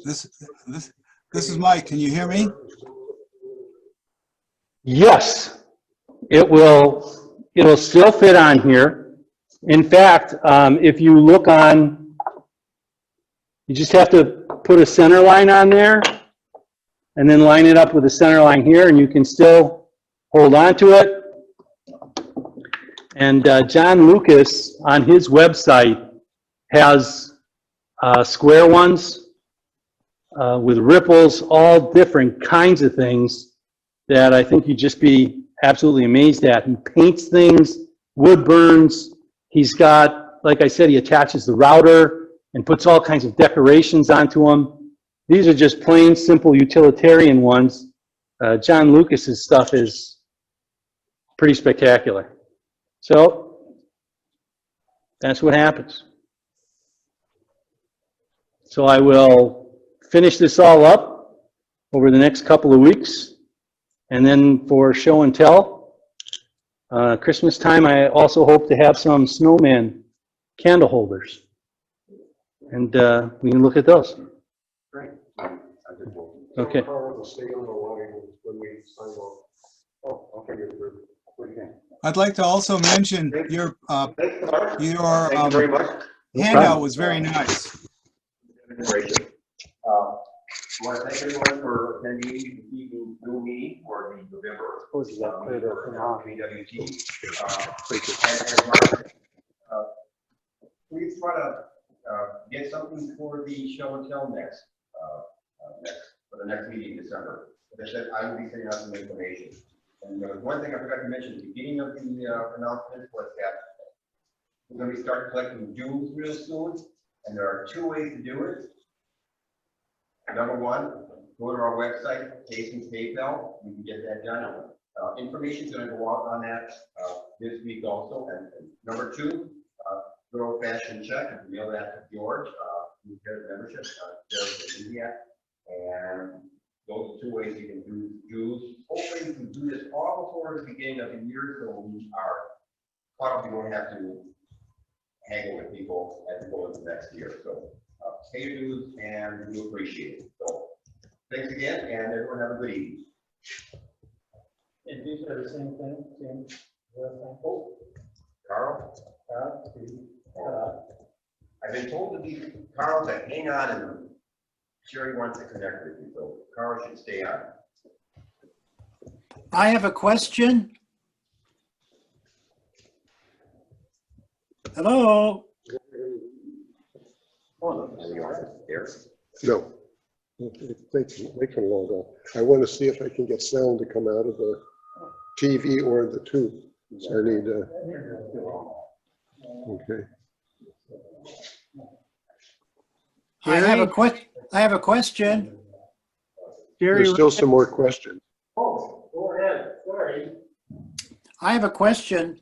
Speaker 3: This is Mike. Can you hear me?
Speaker 2: Yes, it'll still fit on here. In fact, if you look on, you just have to put a center line on there and then line it up with the center line here, and you can still hold on to it. And John Lucas on his website has square ones with ripples, all different kinds of things that I think you'd just be absolutely amazed at. He paints things, wood burns. He's got, like I said, he attaches the router and puts all kinds of decorations onto them. These are just plain, simple, utilitarian ones. John Lucas's stuff is pretty spectacular. So that's what happens. So I will finish this all up over the next couple of weeks. And then for show and tell, Christmas time, I also hope to have some snowman candle holders. And we can look at those.
Speaker 6: Great.
Speaker 2: Okay.
Speaker 6: Carl will stay on the line when we sign off. Oh, okay. What do you think?
Speaker 3: I'd like to also mention your
Speaker 1: Thank you very much.
Speaker 3: handout was very nice.
Speaker 1: I want to thank everyone for attending the evening Zoom meeting for the November VWT. And Mark, please try to get something for the show and tell next for the next meeting in December. As I said, I will be sending out some information. And there was one thing I forgot to mention at the beginning of the announcement was that we're going to be starting collecting dues real soon, and there are two ways to do it. Number one, go to our website, Cason's PayPal. You can get that done. Information is going to go out on that this week also. And number two, good old-fashioned check and mail that to George. You get a membership, India, and those are two ways you can do dues. Hopefully, you can do this all before the beginning of the year, so we are probably won't have to haggle with people as we go into next year. So pay your dues, and we appreciate it. So thanks again, and everyone have a good evening.
Speaker 2: And these are the same thing, same.
Speaker 1: Carl? I've been told to be Carl to hang on, and Sherry wants to connect with you, so Carl should stay on.
Speaker 8: I have a question. Hello?
Speaker 6: No. They can log on. I want to see if I can get sound to come out of the TV or the tube. So I need okay.
Speaker 8: I have a question.
Speaker 6: There's still some more questions.
Speaker 1: Oh, go ahead. Sorry.
Speaker 8: I have a question.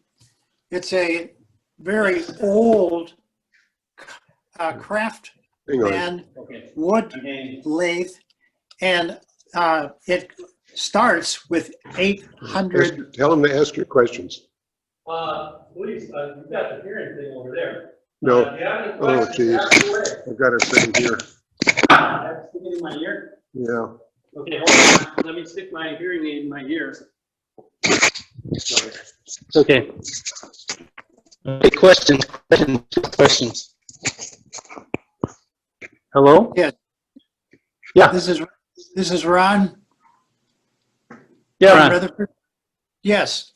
Speaker 8: It's a very old craft
Speaker 6: Hang on.
Speaker 8: and wood lathe, and it starts with 800.
Speaker 6: Tell them to ask your questions.
Speaker 2: Please, you've got the hearing thing over there.
Speaker 6: No.
Speaker 2: If you have any
Speaker 6: Oh,
Speaker 2: questions,
Speaker 6: geez.
Speaker 2: ask away.
Speaker 6: I've got it sitting here.
Speaker 2: That's sticking in my ear.
Speaker 6: Yeah.
Speaker 2: Okay, hold on. Let me stick my hearing aid in my ear. Okay. Okay, questions. Hello?
Speaker 8: Yes.
Speaker 2: Yeah,
Speaker 8: This is Ron.
Speaker 2: yeah,
Speaker 8: from
Speaker 2: Ron.
Speaker 8: Rutherford. Yes,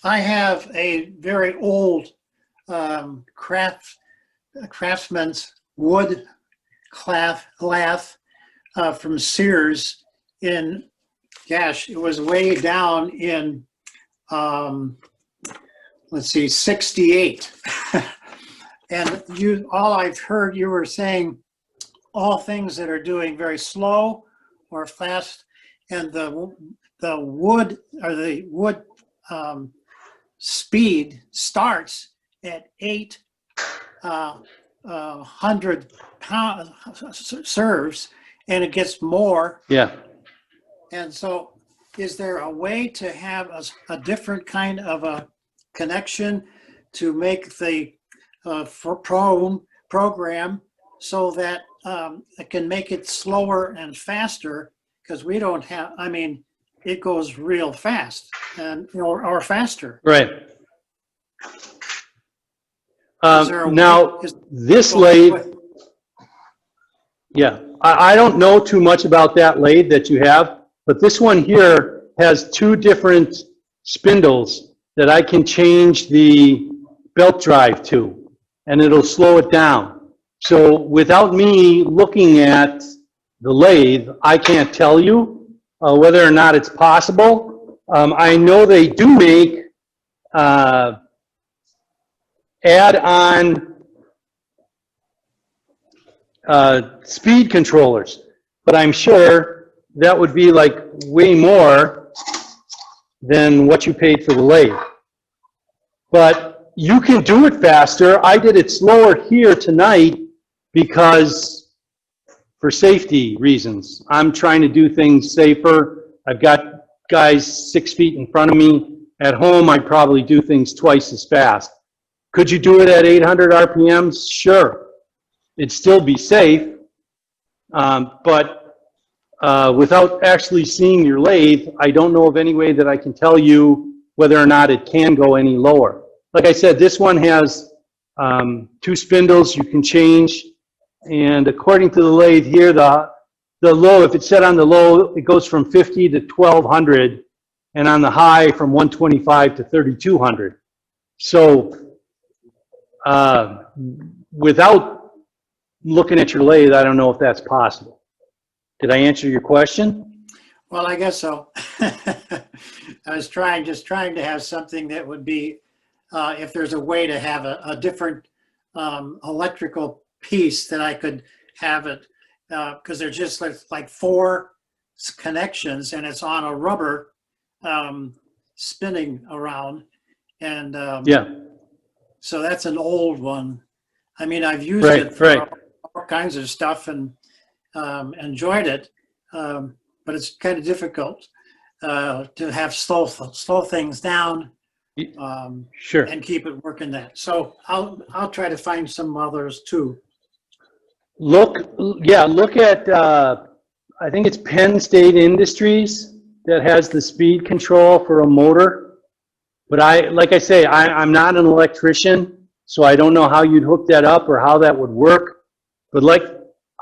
Speaker 8: I have a very old craftsman's wood lath from Sears in, gosh, it was way down in, let's see, 68. And all I've heard you were saying, all things that are doing very slow or fast, and the wood speed starts at 800 serves, and it gets more.
Speaker 2: Yeah.
Speaker 8: And so, is there a way to have a different kind of a connection to make the program so that it can make it slower and faster? Because we don't have, I mean, it goes real fast and or faster.
Speaker 2: Right.
Speaker 8: Is there a
Speaker 2: Now,
Speaker 8: way-
Speaker 2: this lathe, yeah, I don't know too much about that lathe that you have, but this one here has two different spindles that I can change the belt drive to, and it'll slow it down. So without me looking at the lathe, I can't tell you whether or not it's possible. I know they do make add-on speed controllers, but I'm sure that would be like way more than what you paid for the lathe. But you can do it faster. I did it slower here tonight because for safety reasons. I'm trying to do things safer. I've got guys 6 feet in front of me. At home, I'd probably do things twice as fast. Could you do it at 800 RPMs? Sure. It'd still be safe. But without actually seeing your lathe, I don't know of any way that I can tell you whether or not it can go any lower. Like I said, this one has two spindles you can change. And according to the lathe here, the low, if it's set on the low, it goes from 50 to 1200, and on the high from 125 to 3200. So without looking at your lathe, I don't know if that's possible. Did I answer your question?
Speaker 8: Well, I guess so. I was just trying to have something that would be, if there's a way to have a different electrical piece that I could have it, because there's just like 4 connections and it's on a rubber spinning around. And
Speaker 2: Yeah.
Speaker 8: so that's an old one. I mean, I've used
Speaker 2: Right,
Speaker 8: it for
Speaker 2: right.
Speaker 8: all kinds of stuff and enjoyed it, but it's kind of difficult to have slow things down
Speaker 2: Sure.
Speaker 8: and keep it working that. So I'll try to find some others too.
Speaker 2: Look at, I think it's Penn State Industries that has the speed control for a motor. But like I say, I'm not an electrician, so I don't know how you'd hook that up or how that would work. But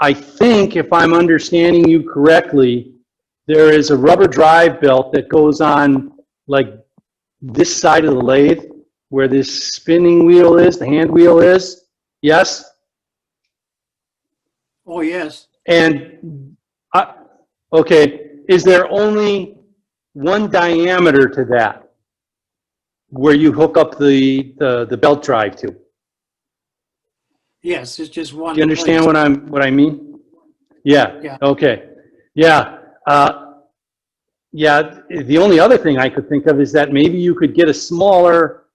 Speaker 2: I think if I'm understanding you correctly, there is a rubber drive belt that goes on like this side of the lathe where this spinning wheel is, the hand wheel is. Yes?
Speaker 8: Oh, yes.
Speaker 2: And, okay, is there only one diameter to that where you hook up the belt drive to?
Speaker 8: Yes, it's just one.
Speaker 2: Do you understand
Speaker 8: place.
Speaker 2: what I mean? Yeah.
Speaker 8: Yeah.
Speaker 2: Okay. Yeah. Yeah. The only other thing I could think of is that maybe you could get a smaller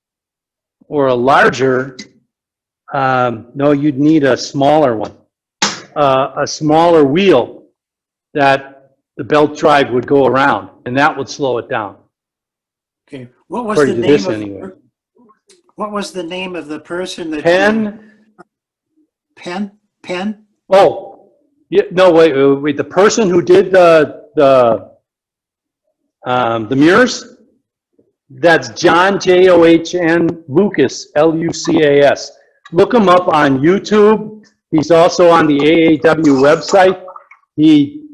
Speaker 2: or a larger. No, you'd need a smaller one. A smaller wheel that the belt drive would go around, and that would slow it down.
Speaker 8: Okay. What was
Speaker 2: According
Speaker 8: the
Speaker 2: to
Speaker 8: name
Speaker 2: this
Speaker 8: of
Speaker 2: anyway.
Speaker 8: What was the name of the person that?
Speaker 2: Penn.
Speaker 8: Penn?
Speaker 2: Oh, yeah, no, wait, the person who did the mirrors, that's John, John Lucas, Lucas. Look him up on YouTube. He's also on the AAW website. He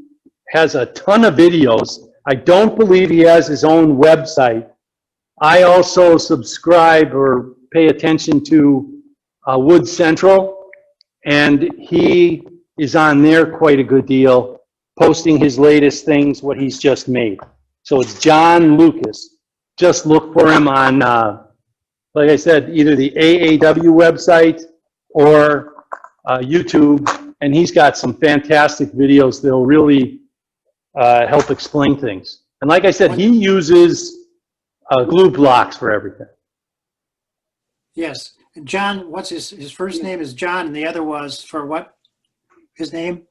Speaker 2: has a ton of videos. I don't believe he has his own website. I also subscribe or pay attention to Wood Central, and he is on there quite a good deal, posting his latest things, what he's just made. So it's John Lucas. Just look for him on, like I said, either the AAW website or YouTube, and he's got some fantastic videos that'll really help explain things. And like I said, he uses glue blocks for everything.
Speaker 8: Yes. John, what's his first name is John, and the other was for what? His name?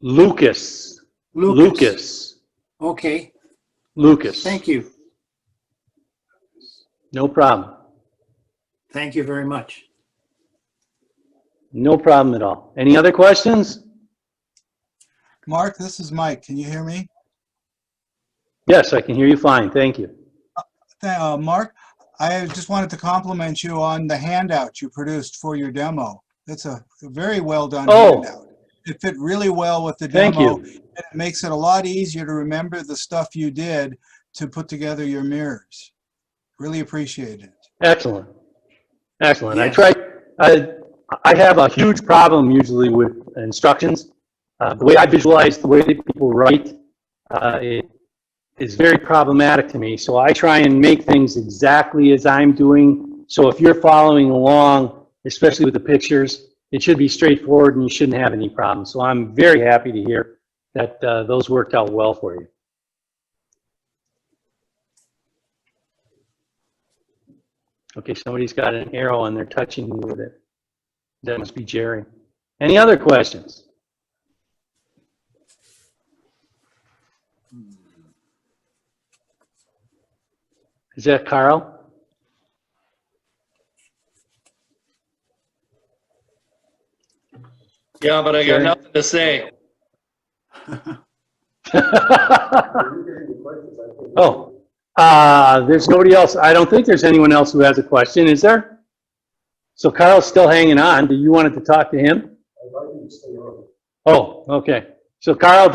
Speaker 2: Lucas. Lucas.
Speaker 8: Okay.
Speaker 2: Lucas.
Speaker 8: Thank you.
Speaker 2: No problem.
Speaker 8: Thank you very much.
Speaker 2: No problem at all. Any other questions?
Speaker 3: Mark, this is Mike. Can you hear me?
Speaker 2: Yes, I can hear you fine. Thank you.
Speaker 3: Mark, I just wanted to compliment you on the handout you produced for your demo. It's a very well done handout. It fit really well with the demo.
Speaker 2: Thank you.
Speaker 3: And it makes it a lot easier to remember the stuff you did to put together your mirrors. Really appreciate it.
Speaker 2: Excellent. Excellent.
Speaker 8: Yes.
Speaker 2: I have a huge problem usually with instructions. The way I visualize, the way that people write, it is very problematic to me. So I try and make things exactly as I'm doing. So if you're following along, especially with the pictures, it should be straightforward and you shouldn't have any problems. So I'm very happy to hear that those worked out well for you. Okay, somebody's got an arrow and they're touching me with it. That must be Jerry. Any other questions? Is that Carl?
Speaker 5: Yeah, but I got nothing to say.
Speaker 2: Oh, there's nobody else. I don't think there's anyone else who has a question, is there? So Carl's still hanging on. Do you want to talk to him? Oh, okay. So Carl,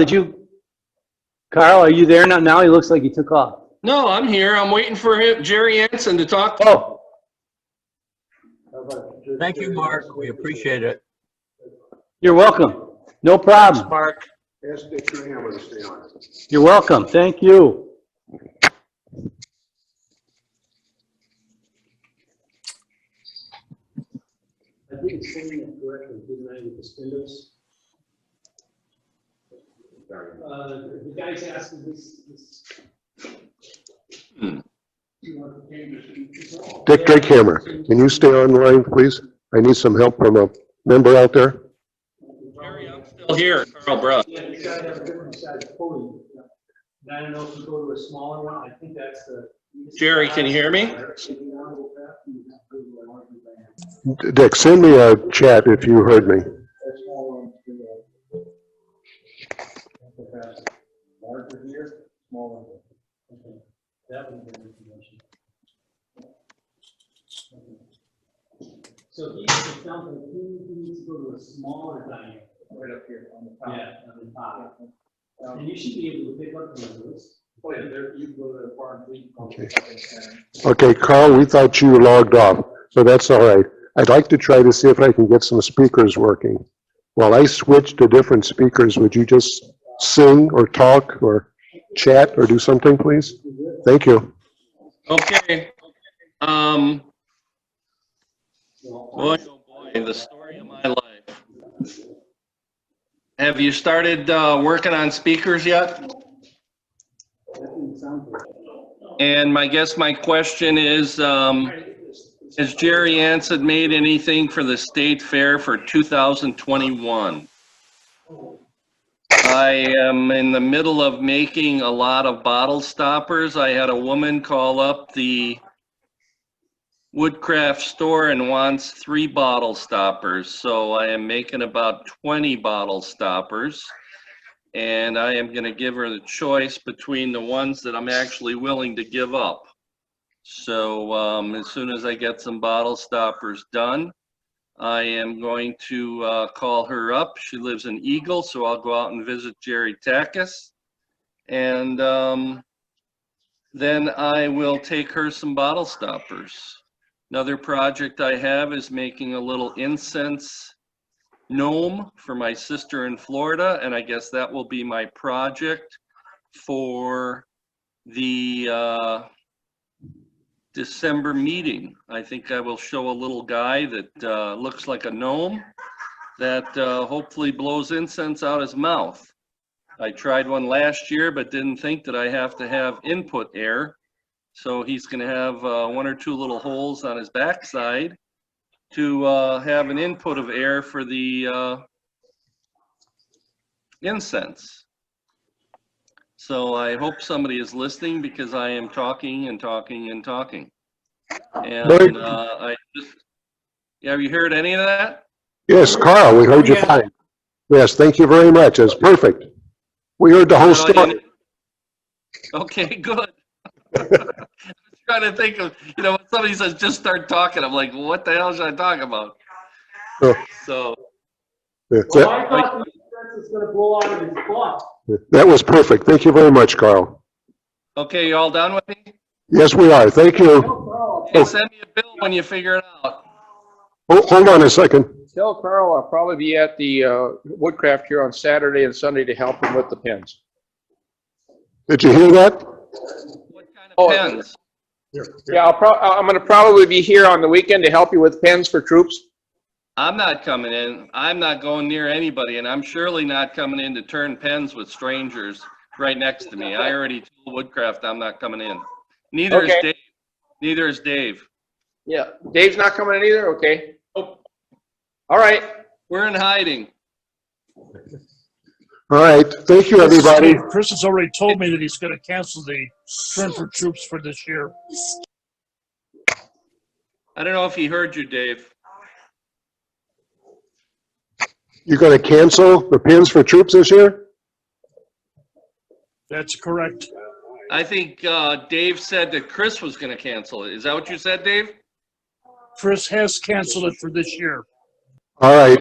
Speaker 2: Carl, are you there now? He looks like he took off.
Speaker 5: No, I'm here. I'm waiting for Jerry Anson to talk.
Speaker 2: Oh.
Speaker 9: Thank you, Mark. We appreciate it.
Speaker 2: You're welcome. No problem.
Speaker 5: Mark.
Speaker 6: Ask Dick Trenier to stay on.
Speaker 2: You're welcome. Thank you.
Speaker 10: I think it's saying it correctly, didn't I, with the spindles? The guy's asking this.
Speaker 6: Dick Drakehammer, can you stay online, please? I need some help from a member out there.
Speaker 5: Jerry, I'm still here. Carl Bruss.
Speaker 10: Yeah, you gotta have a different size podium. And I don't know if you go to a smaller one, I think that's the.
Speaker 5: Jerry, can you hear me?
Speaker 6: Dick, send me a chat if you heard me.
Speaker 10: Larger here, smaller. Okay. That would be information. So he needs to go to a smaller diameter. Right up here on the top. Yeah, on the top. And you should be able to pick up one of those. Oh yeah, there, you can go to the farm.
Speaker 6: Okay. Okay, Carl, we thought you logged off, so that's all right. I'd like to try to see if I can get some speakers working. While I switch to different speakers, would you just sing or talk or chat or do something, please? Thank you.
Speaker 5: Okay. Boy, oh boy, the story of my life. Have you started working on speakers yet? And my question is, has Jerry Anson made anything for the state fair for 2021? I am in the middle of making a lot of bottle stoppers. I had a woman call up the woodcraft store and wants 3 bottle stoppers. So I am making about 20 bottle stoppers. And I am going to give her the choice between the ones that I'm actually willing to give up. So as soon as I get some bottle stoppers done, I am going to call her up. She lives in Eagle, so I'll go out and visit Jerry Takis. And then I will take her some bottle stoppers. Another project I have is making a little incense gnome for my sister in Florida, and I guess that will be my project for the December meeting. I think I will show a little guy that looks like a gnome that hopefully blows incense out his mouth. I tried one last year, but didn't think that I have to have input air. So he's going to have 1 or 2 little holes on his backside to have an input of air for the incense. So I hope somebody is listening because I am talking and talking and talking. And I just, have you heard any of that?
Speaker 6: Yes, Carl, we heard you fine. Yes, thank you very much. That's perfect. We heard the whole story.
Speaker 5: Okay, good. I'm trying to think of, you know, when somebody says just start talking, I'm like, what the hell should I talk about? So.
Speaker 10: Well, I thought the incense is gonna blow out of his butt.
Speaker 6: That was perfect. Thank you very much, Carl.
Speaker 5: Okay, you all done with me?
Speaker 6: Yes, we are. Thank you.
Speaker 5: Hey, send me a bill when you figure it out.
Speaker 6: Hold on a second.
Speaker 9: Tell Carl I'll probably be at the Woodcraft here on Saturday and Sunday to help him with the pins.
Speaker 6: Did you hear that?
Speaker 5: What kind of pens?
Speaker 9: Yeah, I'm going to probably be here on the weekend to help you with pins for troops.
Speaker 5: I'm not coming in. I'm not going near anybody, and I'm surely not coming in to turn pens with strangers right next to me. I already told Woodcraft I'm not coming in. Neither is Dave. Neither is Dave.
Speaker 9: Yeah, Dave's not coming in either? Okay. Oh. All right.
Speaker 5: We're in hiding.
Speaker 6: All right. Thank you, everybody.
Speaker 11: Chris has already told me that he's going to cancel the Turn for Troops for this year.
Speaker 5: I don't know if he heard you, Dave.
Speaker 6: You're going to cancel the pins for troops this year?
Speaker 11: That's correct.
Speaker 5: I think Dave said that Chris was going to cancel it. Is that what you said, Dave?
Speaker 11: Chris has canceled it for this year.
Speaker 6: All right.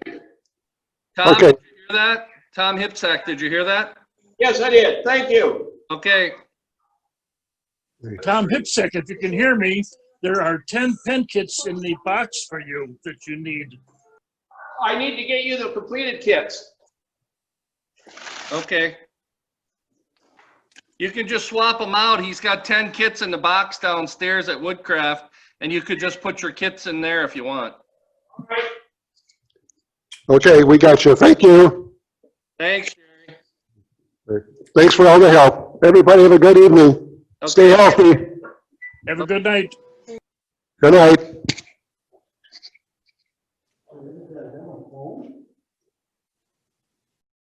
Speaker 5: Tom,
Speaker 6: Okay.
Speaker 5: did you hear that? Tom Hipsack, did you hear that?
Speaker 9: Yes, I did. Thank you.
Speaker 5: Okay.
Speaker 11: Tom Hipsick, if you can hear me, there are 10 pen kits in the box for you that you need.
Speaker 9: I need to get you the completed kits.
Speaker 5: Okay. You can just swap them out. He's got 10 kits in the box downstairs at Woodcraft, and you could just put your kits in there if you want.
Speaker 9: All right.
Speaker 6: Okay, we got you. Thank you.
Speaker 5: Thanks, Jerry.
Speaker 6: Thanks for all the help. Everybody have a good evening.
Speaker 5: Okay.
Speaker 6: Stay healthy.
Speaker 11: Have a good night.
Speaker 6: Good night.